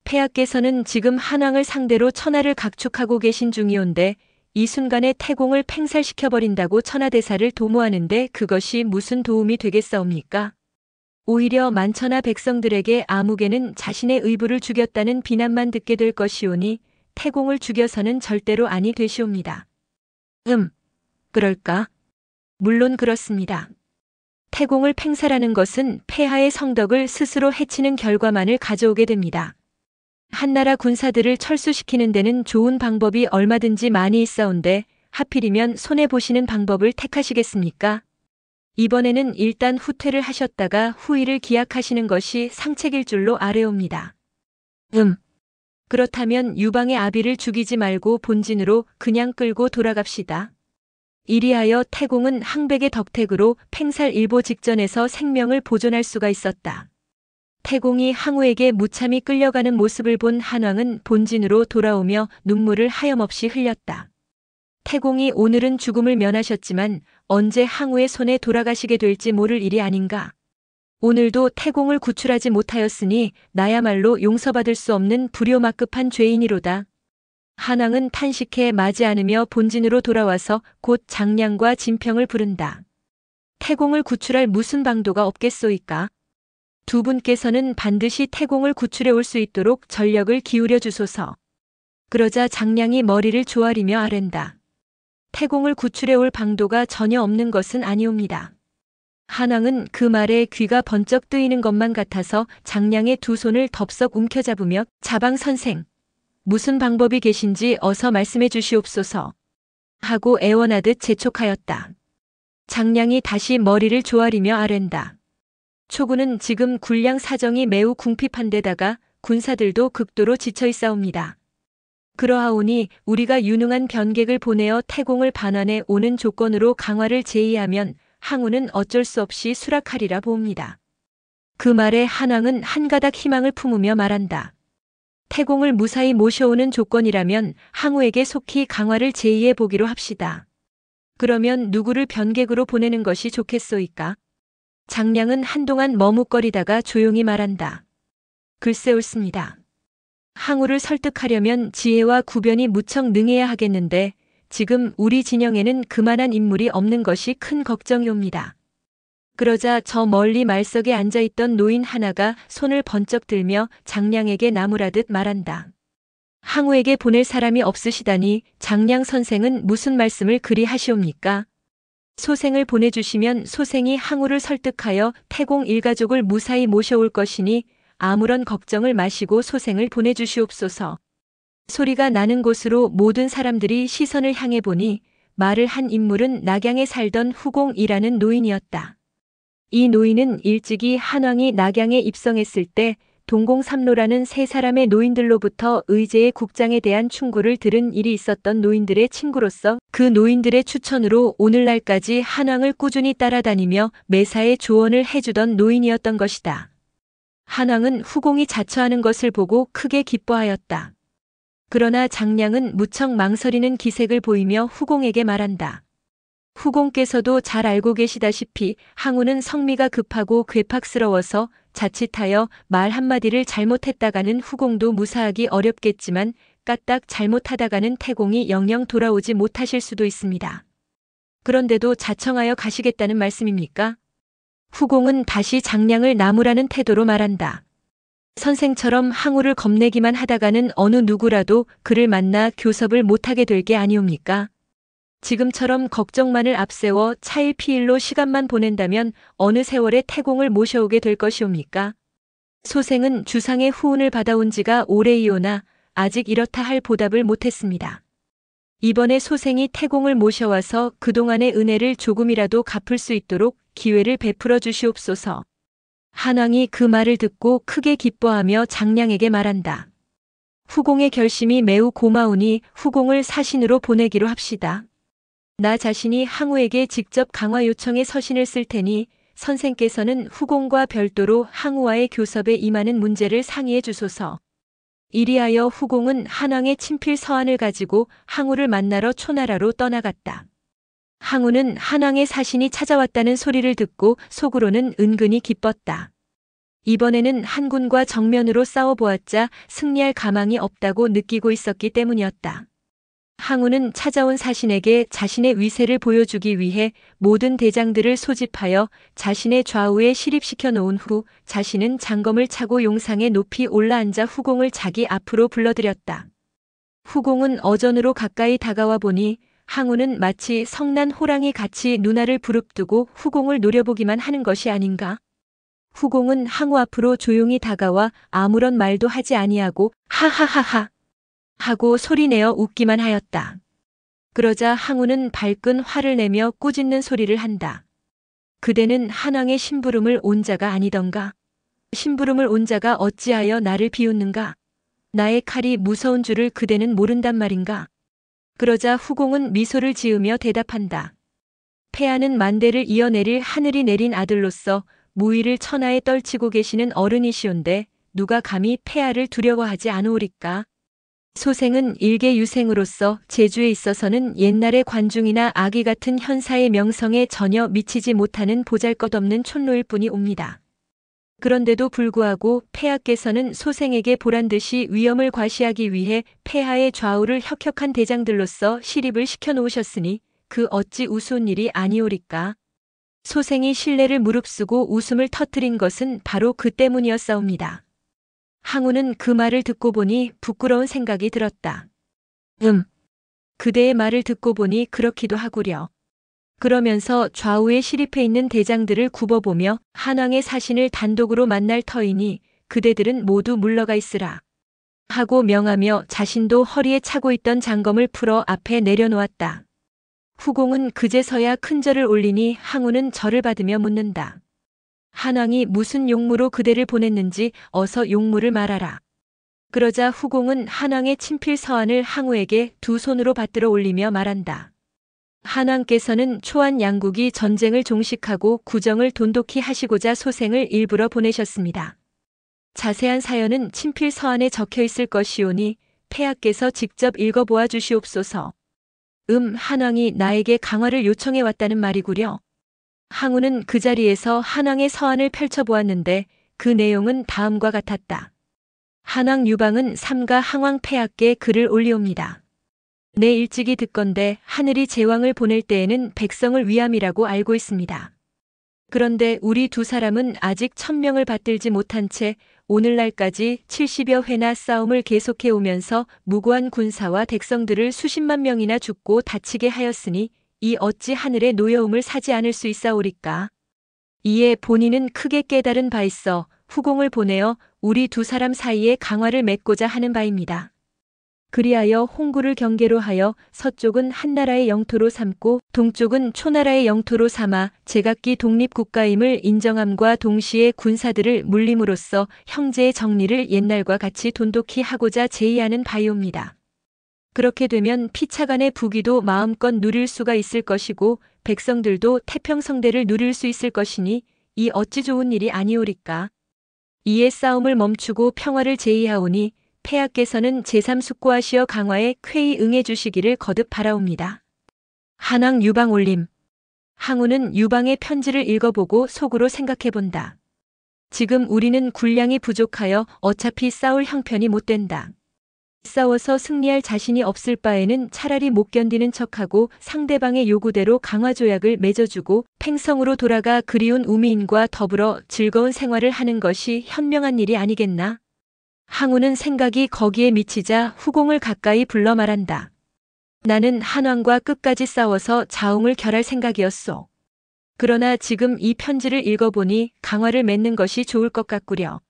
폐하께서는 지금 한왕을 상대로 천하를 각축하고 계신 중이온데 이 순간에 태공을 팽살시켜버린다고 천하대사를 도모하는데 그것이 무슨 도움이 되겠사옵니까? 오히려 만천하 백성들에게 아무개는 자신의 의부를 죽였다는 비난만 듣게 될 것이오니 태공을 죽여서는 절대로 아니 되시옵니다. 그럴까? 물론 그렇습니다. 태공을 팽살하는 것은 폐하의 성덕을 스스로 해치는 결과만을 가져오게 됩니다. 한나라 군사들을 철수시키는 데는 좋은 방법이 얼마든지 많이 있사온데 하필이면 손해보시는 방법을 택하시겠습니까? 이번에는 일단 후퇴를 하셨다가 후위를 기약하시는 것이 상책일 줄로 아뢰옵니다. 그렇다면 유방의 아비를 죽이지 말고 본진으로 그냥 끌고 돌아갑시다. 이리하여 태공은 항백의 덕택으로 팽살 일보 직전에서 생명을 보존할 수가 있었다. 태공이 항우에게 무참히 끌려가는 모습을 본 한왕은 본진으로 돌아오며 눈물을 하염없이 흘렸다. 태공이 오늘은 죽음을 면하셨지만 언제 항우의 손에 돌아가시게 될지 모를 일이 아닌가. 오늘도 태공을 구출하지 못하였으니 나야말로 용서받을 수 없는 불효막급한 죄인이로다. 한왕은 탄식해 마지 않으며 본진으로 돌아와서 곧 장량과 진평을 부른다. 태공을 구출할 무슨 방도가 없겠소이까? 2분께서는 반드시 태공을 구출해 올 수 있도록 전력을 기울여 주소서. 그러자 장량이 머리를 조아리며 아랜다. 태공을 구출해 올 방도가 전혀 없는 것은 아니옵니다. 한왕은 그 말에 귀가 번쩍 뜨이는 것만 같아서 장량의 2 손을 덥석 움켜잡으며 자방 선생, 무슨 방법이 계신지 어서 말씀해 주시옵소서 하고 애원하듯 재촉하였다. 장량이 다시 머리를 조아리며 아랜다. 초구는 지금 군량 사정이 매우 궁핍한 데다가 군사들도 극도로 지쳐 있사옵니다. 그러하오니 우리가 유능한 변객을 보내어 태공을 반환해 오는 조건으로 강화를 제의하면 항우는 어쩔 수 없이 수락하리라 보옵니다. 그 말에 한왕은 한 가닥 희망을 품으며 말한다. 태공을 무사히 모셔오는 조건이라면 항우에게 속히 강화를 제의해 보기로 합시다. 그러면 누구를 변객으로 보내는 것이 좋겠소이까? 장량은 한동안 머뭇거리다가 조용히 말한다. 글쎄 옳습니다. 항우를 설득하려면 지혜와 구변이 무척 능해야 하겠는데 지금 우리 진영에는 그만한 인물이 없는 것이 큰 걱정이옵니다. 그러자 저 멀리 말석에 앉아있던 노인 하나가 손을 번쩍 들며 장량에게 나무라듯 말한다. 항우에게 보낼 사람이 없으시다니 장량 선생은 무슨 말씀을 그리 하시옵니까? 소생을 보내주시면 소생이 항우를 설득하여 태공 일가족을 무사히 모셔올 것이니 아무런 걱정을 마시고 소생을 보내주시옵소서. 소리가 나는 곳으로 모든 사람들이 시선을 향해 보니 말을 한 인물은 낙양에 살던 후공이라는 노인이었다. 이 노인은 일찍이 한왕이 낙양에 입성했을 때 동공삼로라는 세 사람의 노인들로부터 의제의 국장에 대한 충고를 들은 일이 있었던 노인들의 친구로서 그 노인들의 추천으로 오늘날까지 한왕을 꾸준히 따라다니며 매사에 조언을 해주던 노인이었던 것이다. 한왕은 후공이 자처하는 것을 보고 크게 기뻐하였다. 그러나 장량은 무척 망설이는 기색을 보이며 후공에게 말한다. 후공께서도 잘 알고 계시다시피 항우는 성미가 급하고 괴팍스러워서 자칫하여 말 한마디를 잘못했다가는 후공도 무사하기 어렵겠지만 까딱 잘못하다가는 태공이 영영 돌아오지 못하실 수도 있습니다. 그런데도 자청하여 가시겠다는 말씀입니까? 후공은 다시 장량을 나무라는 태도로 말한다. 선생처럼 항우를 겁내기만 하다가는 어느 누구라도 그를 만나 교섭을 못하게 될 게 아니옵니까? 지금처럼 걱정만을 앞세워 차일피일로 시간만 보낸다면 어느 세월에 태공을 모셔오게 될 것이옵니까? 소생은 주상의 후운을 받아온 지가 오래이오나 아직 이렇다 할 보답을 못했습니다. 이번에 소생이 태공을 모셔와서 그동안의 은혜를 조금이라도 갚을 수 있도록 기회를 베풀어 주시옵소서. 한왕이 그 말을 듣고 크게 기뻐하며 장량에게 말한다. 후공의 결심이 매우 고마우니 후공을 사신으로 보내기로 합시다. 나 자신이 항우에게 직접 강화 요청의 서신을 쓸 테니 선생께서는 후공과 별도로 항우와의 교섭에 임하는 문제를 상의해 주소서. 이리하여 후공은 한왕의 친필 서한을 가지고 항우를 만나러 초나라로 떠나갔다. 항우는 한왕의 사신이 찾아왔다는 소리를 듣고 속으로는 은근히 기뻤다. 이번에는 한군과 정면으로 싸워보았자 승리할 가망이 없다고 느끼고 있었기 때문이었다. 항우는 찾아온 사신에게 자신의 위세를 보여주기 위해 모든 대장들을 소집하여 자신의 좌우에 시립시켜 놓은 후 자신은 장검을 차고 용상에 높이 올라앉아 후공을 자기 앞으로 불러들였다. 후공은 어전으로 가까이 다가와 보니 항우는 마치 성난 호랑이 같이 누나를 부릅뜨고 후공을 노려보기만 하는 것이 아닌가? 후공은 항우 앞으로 조용히 다가와 아무런 말도 하지 아니하고 하하하하 하고 소리내어 웃기만 하였다. 그러자 항우는 발끈 화를 내며 꾸짖는 소리를 한다. 그대는 한왕의 심부름을 온 자가 아니던가? 심부름을 온 자가 어찌하여 나를 비웃는가? 나의 칼이 무서운 줄을 그대는 모른단 말인가? 그러자 후공은 미소를 지으며 대답한다. 폐하는 만대를 이어내릴 하늘이 내린 아들로서 무위를 천하에 떨치고 계시는 어른이시온데 누가 감히 폐하를 두려워하지 않으오리까? 소생은 일개유생으로서 제주에 있어서는 옛날의 관중이나 아기 같은 현사의 명성에 전혀 미치지 못하는 보잘것없는 촌로일 뿐이 옵니다. 그런데도 불구하고 폐하께서는 소생에게 보란듯이 위엄을 과시하기 위해 폐하의 좌우를 혁혁한 대장들로서 시립을 시켜놓으셨으니 그 어찌 우스운 일이 아니오리까? 소생이 신뢰를 무릅쓰고 웃음을 터뜨린 것은 바로 그 때문이었사옵니다. 항우는 그 말을 듣고 보니 부끄러운 생각이 들었다. 그대의 말을 듣고 보니 그렇기도 하구려. 그러면서 좌우에 시립해 있는 대장들을 굽어보며 한왕의 사신을 단독으로 만날 터이니 그대들은 모두 물러가 있으라. 하고 명하며 자신도 허리에 차고 있던 장검을 풀어 앞에 내려놓았다. 후공은 그제서야 큰 절을 올리니 항우는 절을 받으며 묻는다. 한왕이 무슨 용무로 그대를 보냈는지 어서 용무를 말하라. 그러자 후공은 한왕의 친필 서한을 항우에게 두 손으로 받들어 올리며 말한다. 한왕께서는 초안 양국이 전쟁을 종식하고 구정을 돈독히 하시고자 소생을 일부러 보내셨습니다. 자세한 사연은 친필 서한에 적혀 있을 것이오니 폐하께서 직접 읽어보아 주시옵소서. 한왕이 나에게 강화를 요청해 왔다는 말이구려. 항우는 그 자리에서 한왕의 서한을 펼쳐보았는데 그 내용은 다음과 같았다. 한왕 유방은 삼가 항왕 폐하께 글을 올리옵니다. 내 일찍이 듣건대 하늘이 제왕을 보낼 때에는 백성을 위함이라고 알고 있습니다. 그런데 우리 두 사람은 아직 1000명을 받들지 못한 채 오늘날까지 70여 회나 싸움을 계속해 오면서 무고한 군사와 백성들을 수십만 명이나 죽고 다치게 하였으니 이 어찌 하늘의 노여움을 사지 않을 수 있사오리까. 이에 본인은 크게 깨달은 바 있어 후공을 보내어 우리 두 사람 사이에 강화를 맺고자 하는 바입니다. 그리하여 홍구를 경계로 하여 서쪽은 한나라의 영토로 삼고 동쪽은 초나라의 영토로 삼아 제각기 독립국가임을 인정함과 동시에 군사들을 물림으로써 형제의 정리를 옛날과 같이 돈독히 하고자 제의하는 바이옵니다. 그렇게 되면 피차간의 부귀도 마음껏 누릴 수가 있을 것이고 백성들도 태평성대를 누릴 수 있을 것이니 이 어찌 좋은 일이 아니오리까. 이에 싸움을 멈추고 평화를 제의하오니 폐하께서는 제3숙고하시어 강화에 쾌히 응해주시기를 거듭 바라옵니다. 한왕 유방 올림. 항우는 유방의 편지를 읽어보고 속으로 생각해본다. 지금 우리는 군량이 부족하여 어차피 싸울 형편이 못 된다. 싸워서 승리할 자신이 없을 바에는 차라리 못 견디는 척하고 상대방의 요구대로 강화 조약을 맺어주고 팽성으로 돌아가 그리운 우미인과 더불어 즐거운 생활을 하는 것이 현명한 일이 아니겠나? 항우는 생각이 거기에 미치자 후공을 가까이 불러 말한다. 나는 한왕과 끝까지 싸워서 자웅을 결할 생각이었소. 그러나 지금 이 편지를 읽어보니 강화를 맺는 것이 좋을 것 같구려.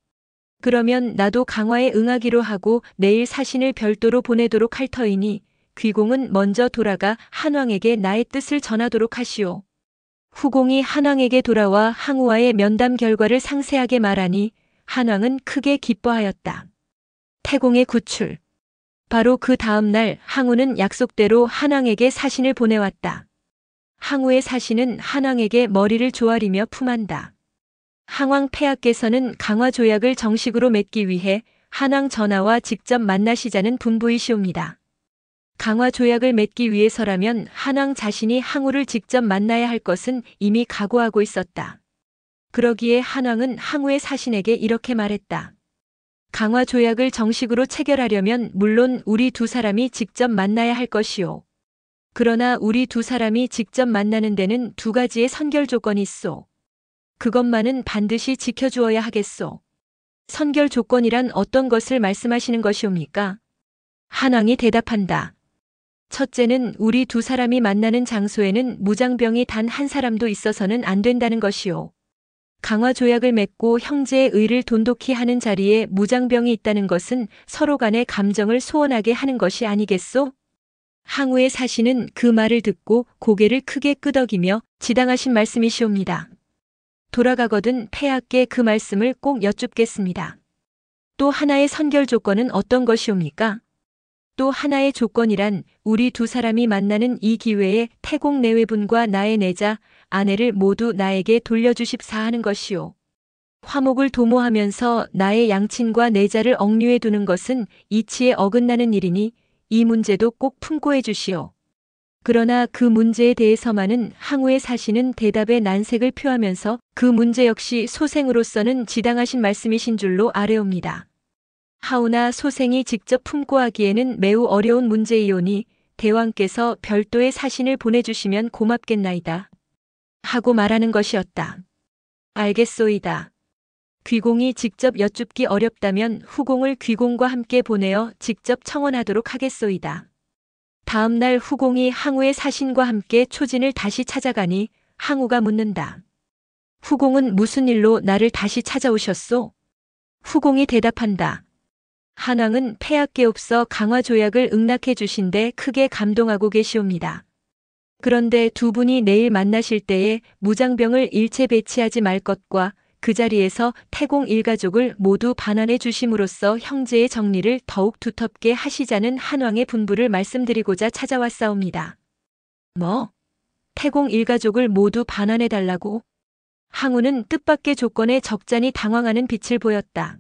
그러면 나도 강화에 응하기로 하고 내일 사신을 별도로 보내도록 할 터이니 귀공은 먼저 돌아가 한왕에게 나의 뜻을 전하도록 하시오. 후공이 한왕에게 돌아와 항우와의 면담 결과를 상세하게 말하니 한왕은 크게 기뻐하였다. 태공의 구출. 바로 그 다음 날 항우는 약속대로 한왕에게 사신을 보내왔다. 항우의 사신은 한왕에게 머리를 조아리며 품한다. 항왕 폐하께서는 강화 조약을 정식으로 맺기 위해 한왕 전하와 직접 만나시자는 분부이시옵니다. 강화 조약을 맺기 위해서라면 한왕 자신이 항우를 직접 만나야 할 것은 이미 각오하고 있었다. 그러기에 한왕은 항우의 사신에게 이렇게 말했다. 강화 조약을 정식으로 체결하려면 물론 우리 두 사람이 직접 만나야 할 것이오. 그러나 우리 두 사람이 직접 만나는 데는 두 가지의 선결 조건이 있소. 그것만은 반드시 지켜주어야 하겠소. 선결 조건이란 어떤 것을 말씀하시는 것이옵니까? 한왕이 대답한다. 첫째는 우리 두 사람이 만나는 장소에는 무장병이 단 한 사람도 있어서는 안 된다는 것이오. 강화 조약을 맺고 형제의 의를 돈독히 하는 자리에 무장병이 있다는 것은 서로 간의 감정을 소원하게 하는 것이 아니겠소? 항우의 사신은 그 말을 듣고 고개를 크게 끄덕이며 지당하신 말씀이시옵니다. 돌아가거든 폐하께 그 말씀을 꼭 여쭙겠습니다. 또 하나의 선결 조건은 어떤 것이옵니까? 또 하나의 조건이란 우리 두 사람이 만나는 이 기회에 태공 내외분과 나의 내자, 아내를 모두 나에게 돌려주십사 하는 것이오. 화목을 도모하면서 나의 양친과 내자를 억류해 두는 것은 이치에 어긋나는 일이니 이 문제도 꼭 품고해 주시오. 그러나 그 문제에 대해서만은 항우의 사신은 대답의 난색을 표하면서 그 문제 역시 소생으로서는 지당하신 말씀이신 줄로 아뢰옵니다. 하오나 소생이 직접 품고 하기에는 매우 어려운 문제이오니 대왕께서 별도의 사신을 보내주시면 고맙겠나이다. 하고 말하는 것이었다. 알겠소이다. 귀공이 직접 여쭙기 어렵다면 후공을 귀공과 함께 보내어 직접 청원하도록 하겠소이다. 다음 날 후공이 항우의 사신과 함께 초진을 다시 찾아가니 항우가 묻는다. 후공은 무슨 일로 나를 다시 찾아오셨소? 후공이 대답한다. 한왕은 폐하께 없어 강화 조약을 응낙해 주신데 크게 감동하고 계시옵니다. 그런데 두 분이 내일 만나실 때에 무장병을 일체 배치하지 말 것과 그 자리에서 태공 일가족을 모두 반환해 주심으로써 형제의 정리를 더욱 두텁게 하시자는 한왕의 분부를 말씀드리고자 찾아왔사옵니다. 뭐? 태공 일가족을 모두 반환해 달라고? 항우는 뜻밖의 조건에 적잖이 당황하는 빛을 보였다.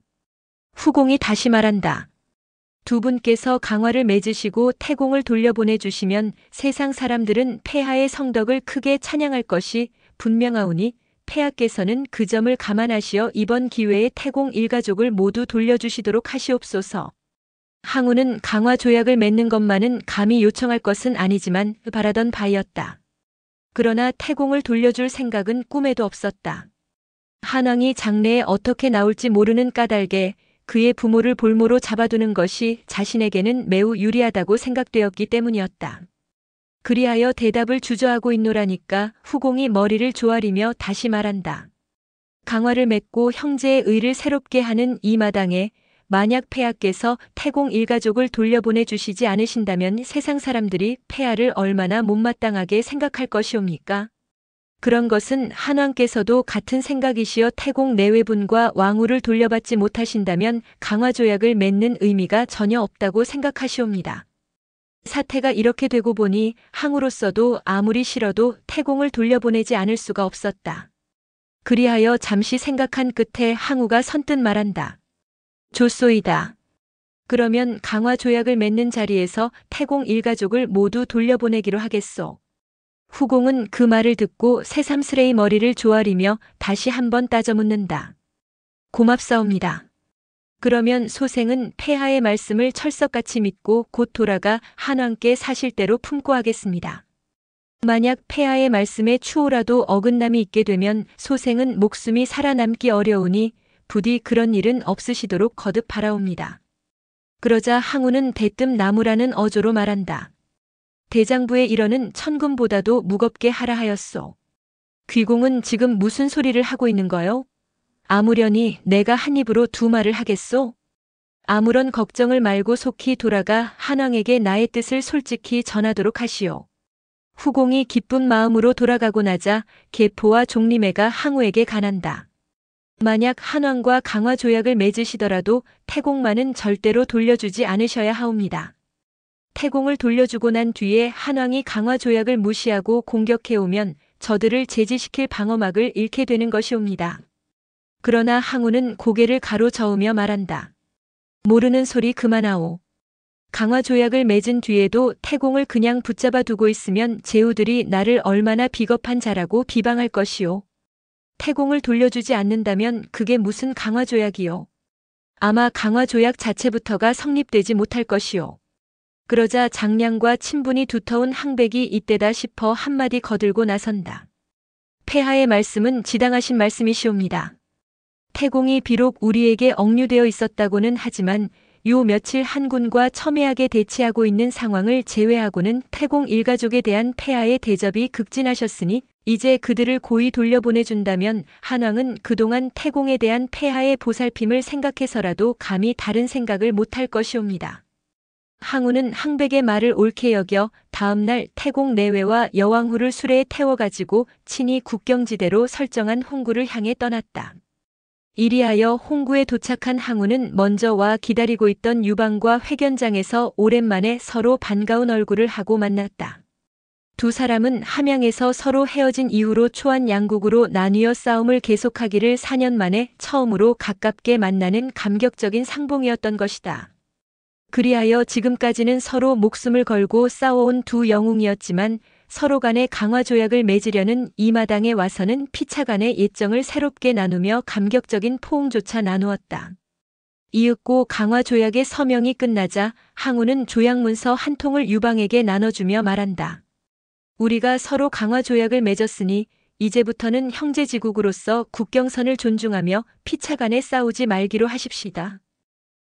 후공이 다시 말한다. 두 분께서 강화를 맺으시고 태공을 돌려보내주시면 세상 사람들은 폐하의 성덕을 크게 찬양할 것이 분명하오니 폐하께서는 그 점을 감안하시어 이번 기회에 태공 일가족을 모두 돌려주시도록 하시옵소서. 항우는 강화 조약을 맺는 것만은 감히 요청할 것은 아니지만 바라던 바이었다. 그러나 태공을 돌려줄 생각은 꿈에도 없었다. 한왕이 장래에 어떻게 나올지 모르는 까닭에 그의 부모를 볼모로 잡아두는 것이 자신에게는 매우 유리하다고 생각되었기 때문이었다. 그리하여 대답을 주저하고 있노라니까 후공이 머리를 조아리며 다시 말한다. 강화를 맺고 형제의 의를 새롭게 하는 이 마당에 만약 폐하께서 태공 일가족을 돌려보내 주시지 않으신다면 세상 사람들이 폐하를 얼마나 못마땅하게 생각할 것이옵니까? 그런 것은 한왕께서도 같은 생각이시여 태공 내외분과 왕후를 돌려받지 못하신다면 강화조약을 맺는 의미가 전혀 없다고 생각하시옵니다. 사태가 이렇게 되고 보니 항우로서도 아무리 싫어도 태공을 돌려보내지 않을 수가 없었다. 그리하여 잠시 생각한 끝에 항우가 선뜻 말한다. 좋소이다. 그러면 강화조약을 맺는 자리에서 태공 일가족을 모두 돌려보내기로 하겠소. 후공은 그 말을 듣고 새삼스레이 머리를 조아리며 다시 한번 따져 묻는다. 고맙사옵니다. 그러면 소생은 폐하의 말씀을 철석같이 믿고 곧 돌아가 한왕께 사실대로 품고 하겠습니다. 만약 폐하의 말씀에 추호라도 어긋남이 있게 되면 소생은 목숨이 살아남기 어려우니 부디 그런 일은 없으시도록 거듭 바라옵니다. 그러자 항우는 대뜸 나무라는 어조로 말한다. 대장부의 일언은 천금보다도 무겁게 하라 하였소. 귀공은 지금 무슨 소리를 하고 있는 거요? 아무려니 내가 한 입으로 두 말을 하겠소? 아무런 걱정을 말고 속히 돌아가 한왕에게 나의 뜻을 솔직히 전하도록 하시오. 후공이 기쁜 마음으로 돌아가고 나자 계포와 종림애가 항우에게 간한다. 만약 한왕과 강화조약을 맺으시더라도 태공만은 절대로 돌려주지 않으셔야 하옵니다. 태공을 돌려주고 난 뒤에 한왕이 강화조약을 무시하고 공격해오면 저들을 제지시킬 방어막을 잃게 되는 것이옵니다. 그러나 항우는 고개를 가로저으며 말한다. 모르는 소리 그만하오. 강화조약을 맺은 뒤에도 태공을 그냥 붙잡아 두고 있으면 제후들이 나를 얼마나 비겁한 자라고 비방할 것이오. 태공을 돌려주지 않는다면 그게 무슨 강화조약이요. 아마 강화조약 자체부터가 성립되지 못할 것이오. 그러자 장량과 친분이 두터운 항백이 이때다 싶어 한마디 거들고 나선다. 폐하의 말씀은 지당하신 말씀이시옵니다. 태공이 비록 우리에게 억류되어 있었다고는 하지만 요 며칠 한군과 첨예하게 대치하고 있는 상황을 제외하고는 태공 일가족에 대한 폐하의 대접이 극진하셨으니 이제 그들을 고이 돌려보내준다면 한왕은 그동안 태공에 대한 폐하의 보살핌을 생각해서라도 감히 다른 생각을 못할 것이옵니다. 항우는 항백의 말을 옳게 여겨 다음날 태공 내외와 여왕후를 수레에 태워가지고 친히 국경지대로 설정한 홍구를 향해 떠났다. 이리하여 홍구에 도착한 항우는 먼저 와 기다리고 있던 유방과 회견장에서 오랜만에 서로 반가운 얼굴을 하고 만났다. 두 사람은 함양에서 서로 헤어진 이후로 초안 양국으로 나뉘어 싸움을 계속하기를 4년 만에 처음으로 가깝게 만나는 감격적인 상봉이었던 것이다. 그리하여 지금까지는 서로 목숨을 걸고 싸워온 두 영웅이었지만 서로 간에 강화조약을 맺으려는 이 마당에 와서는 피차 간의 예정을 새롭게 나누며 감격적인 포옹조차 나누었다. 이윽고 강화조약의 서명이 끝나자 항우는 조약문서 한 통을 유방에게 나눠주며 말한다. 우리가 서로 강화조약을 맺었으니 이제부터는 형제지국으로서 국경선을 존중하며 피차 간에 싸우지 말기로 하십시다.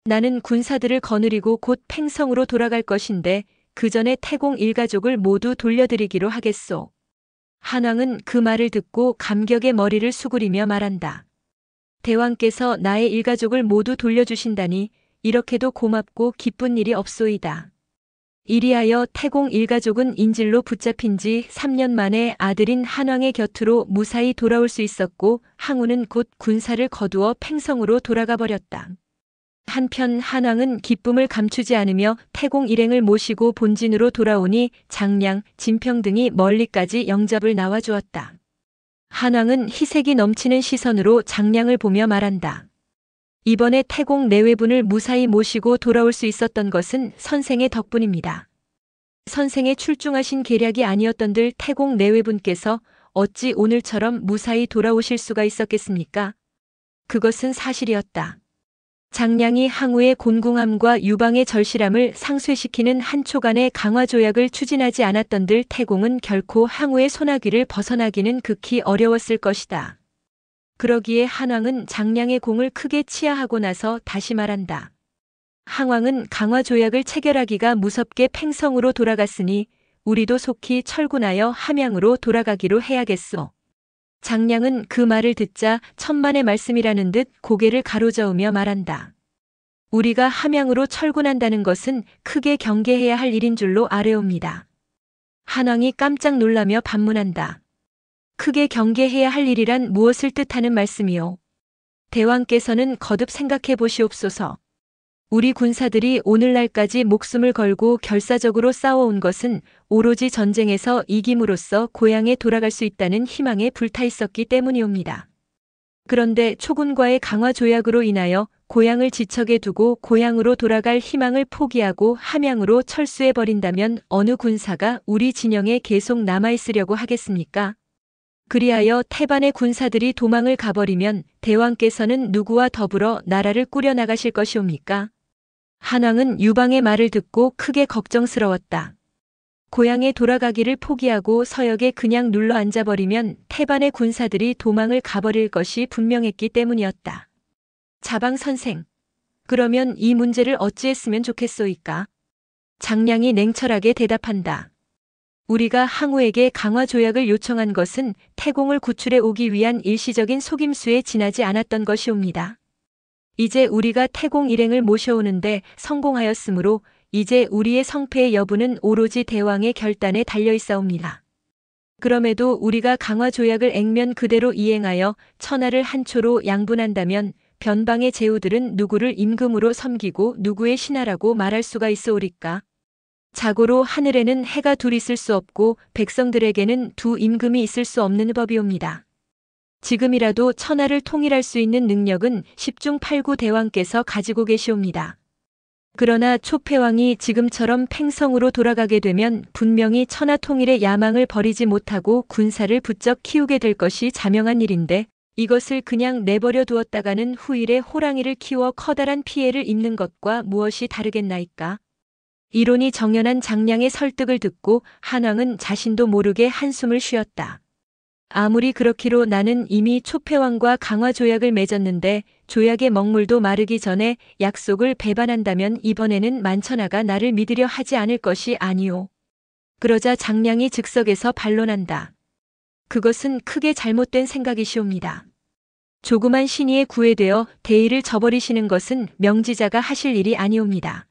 나는 군사들을 거느리고 곧 팽성으로 돌아갈 것인데 그 전에 태공 일가족을 모두 돌려드리기로 하겠소. 한왕은 그 말을 듣고 감격의 머리를 수그리며 말한다. 대왕께서 나의 일가족을 모두 돌려주신다니 이렇게도 고맙고 기쁜 일이 없소이다. 이리하여 태공 일가족은 인질로 붙잡힌 지 3년 만에 아들인 한왕의 곁으로 무사히 돌아올 수 있었고 항우는 곧 군사를 거두어 팽성으로 돌아가 버렸다. 한편 한왕은 기쁨을 감추지 않으며 태공 일행을 모시고 본진으로 돌아오니 장량, 진평 등이 멀리까지 영접을 나와주었다. 한왕은 희색이 넘치는 시선으로 장량을 보며 말한다. 이번에 태공 내외분을 무사히 모시고 돌아올 수 있었던 것은 선생의 덕분입니다. 선생의 출중하신 계략이 아니었던들 태공 내외분께서 어찌 오늘처럼 무사히 돌아오실 수가 있었겠습니까? 그것은 사실이었다. 장량이 항우의 곤궁함과 유방의 절실함을 상쇄시키는 한 초간의 강화조약을 추진하지 않았던들 태공은 결코 항우의 소나귀를 벗어나기는 극히 어려웠을 것이다. 그러기에 한왕은 장량의 공을 크게 치하하고 나서 다시 말한다. 항왕은 강화조약을 체결하기가 무섭게 팽성으로 돌아갔으니 우리도 속히 철군하여 함양으로 돌아가기로 해야겠소. 장량은 그 말을 듣자 천만의 말씀이라는 듯 고개를 가로저으며 말한다. 우리가 함양으로 철군한다는 것은 크게 경계해야 할 일인 줄로 아뢰옵니다. 한왕이 깜짝 놀라며 반문한다. 크게 경계해야 할 일이란 무엇을 뜻하는 말씀이오? 대왕께서는 거듭 생각해 보시옵소서. 우리 군사들이 오늘날까지 목숨을 걸고 결사적으로 싸워온 것은 오로지 전쟁에서 이김으로써 고향에 돌아갈 수 있다는 희망에 불타 있었기 때문이옵니다. 그런데 초군과의 강화 조약으로 인하여 고향을 지척에 두고 고향으로 돌아갈 희망을 포기하고 함양으로 철수해버린다면 어느 군사가 우리 진영에 계속 남아있으려고 하겠습니까? 그리하여 태반의 군사들이 도망을 가버리면 대왕께서는 누구와 더불어 나라를 꾸려나가실 것이옵니까? 한왕은 유방의 말을 듣고 크게 걱정스러웠다. 고향에 돌아가기를 포기하고 서역에 그냥 눌러 앉아버리면 태반의 군사들이 도망을 가버릴 것이 분명했기 때문이었다. 자방 선생, 그러면 이 문제를 어찌했으면 좋겠소이까? 장량이 냉철하게 대답한다. 우리가 항우에게 강화 조약을 요청한 것은 태공을 구출해 오기 위한 일시적인 속임수에 지나지 않았던 것이옵니다. 이제 우리가 태공 일행을 모셔오는데 성공하였으므로 이제 우리의 성패의 여부는 오로지 대왕의 결단에 달려있사옵니다. 그럼에도 우리가 강화 조약을 액면 그대로 이행하여 천하를 한초로 양분한다면 변방의 제후들은 누구를 임금으로 섬기고 누구의 신하라고 말할 수가 있어오리까? 자고로 하늘에는 해가 둘 있을 수 없고 백성들에게는 두 임금이 있을 수 없는 법이옵니다. 지금이라도 천하를 통일할 수 있는 능력은 10중 8구 대왕께서 가지고 계시옵니다. 그러나 초패왕이 지금처럼 팽성으로 돌아가게 되면 분명히 천하 통일의 야망을 버리지 못하고 군사를 부쩍 키우게 될 것이 자명한 일인데 이것을 그냥 내버려 두었다가는 후일에 호랑이를 키워 커다란 피해를 입는 것과 무엇이 다르겠나이까? 이론이 정연한 장량의 설득을 듣고 한왕은 자신도 모르게 한숨을 쉬었다. 아무리 그렇기로 나는 이미 초패왕과 강화 조약을 맺었는데 조약의 먹물도 마르기 전에 약속을 배반한다면 이번에는 만천하가 나를 믿으려 하지 않을 것이 아니오. 그러자 장량이 즉석에서 반론한다. 그것은 크게 잘못된 생각이시옵니다. 조그만 신의에 구애되어 대의를 저버리시는 것은 명지자가 하실 일이 아니옵니다.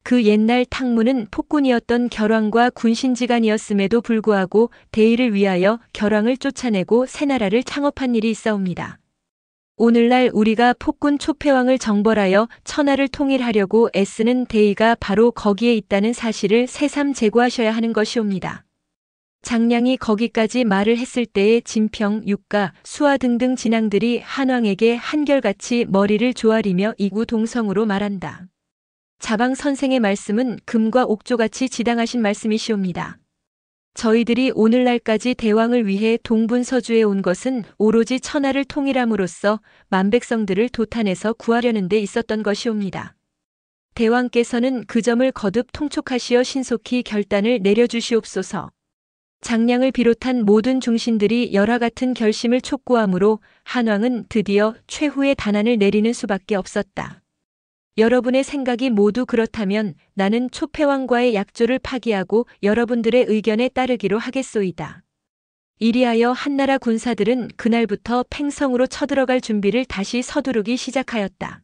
그 옛날 탕문은 폭군이었던 결왕과 군신지간이었음에도 불구하고 대의를 위하여 결왕을 쫓아내고 새나라를 창업한 일이 있사옵니다. 오늘날 우리가 폭군 초패왕을 정벌하여 천하를 통일하려고 애쓰는 대의가 바로 거기에 있다는 사실을 새삼 제고하셔야 하는 것이옵니다. 장량이 거기까지 말을 했을 때에 진평, 육가, 수하 등등 진앙들이 한왕에게 한결같이 머리를 조아리며 이구동성으로 말한다. 자방 선생의 말씀은 금과 옥조같이 지당하신 말씀이시옵니다. 저희들이 오늘날까지 대왕을 위해 동분서주에 온 것은 오로지 천하를 통일함으로써 만백성들을 도탄에서 구하려는 데 있었던 것이옵니다. 대왕께서는 그 점을 거듭 통촉하시어 신속히 결단을 내려주시옵소서. 장량을 비롯한 모든 중신들이 열화 같은 결심을 촉구하므로 한왕은 드디어 최후의 단안을 내리는 수밖에 없었다. 여러분의 생각이 모두 그렇다면 나는 초패왕과의 약조를 파기하고 여러분들의 의견에 따르기로 하겠소이다. 이리하여 한나라 군사들은 그날부터 팽성으로 쳐들어갈 준비를 다시 서두르기 시작하였다.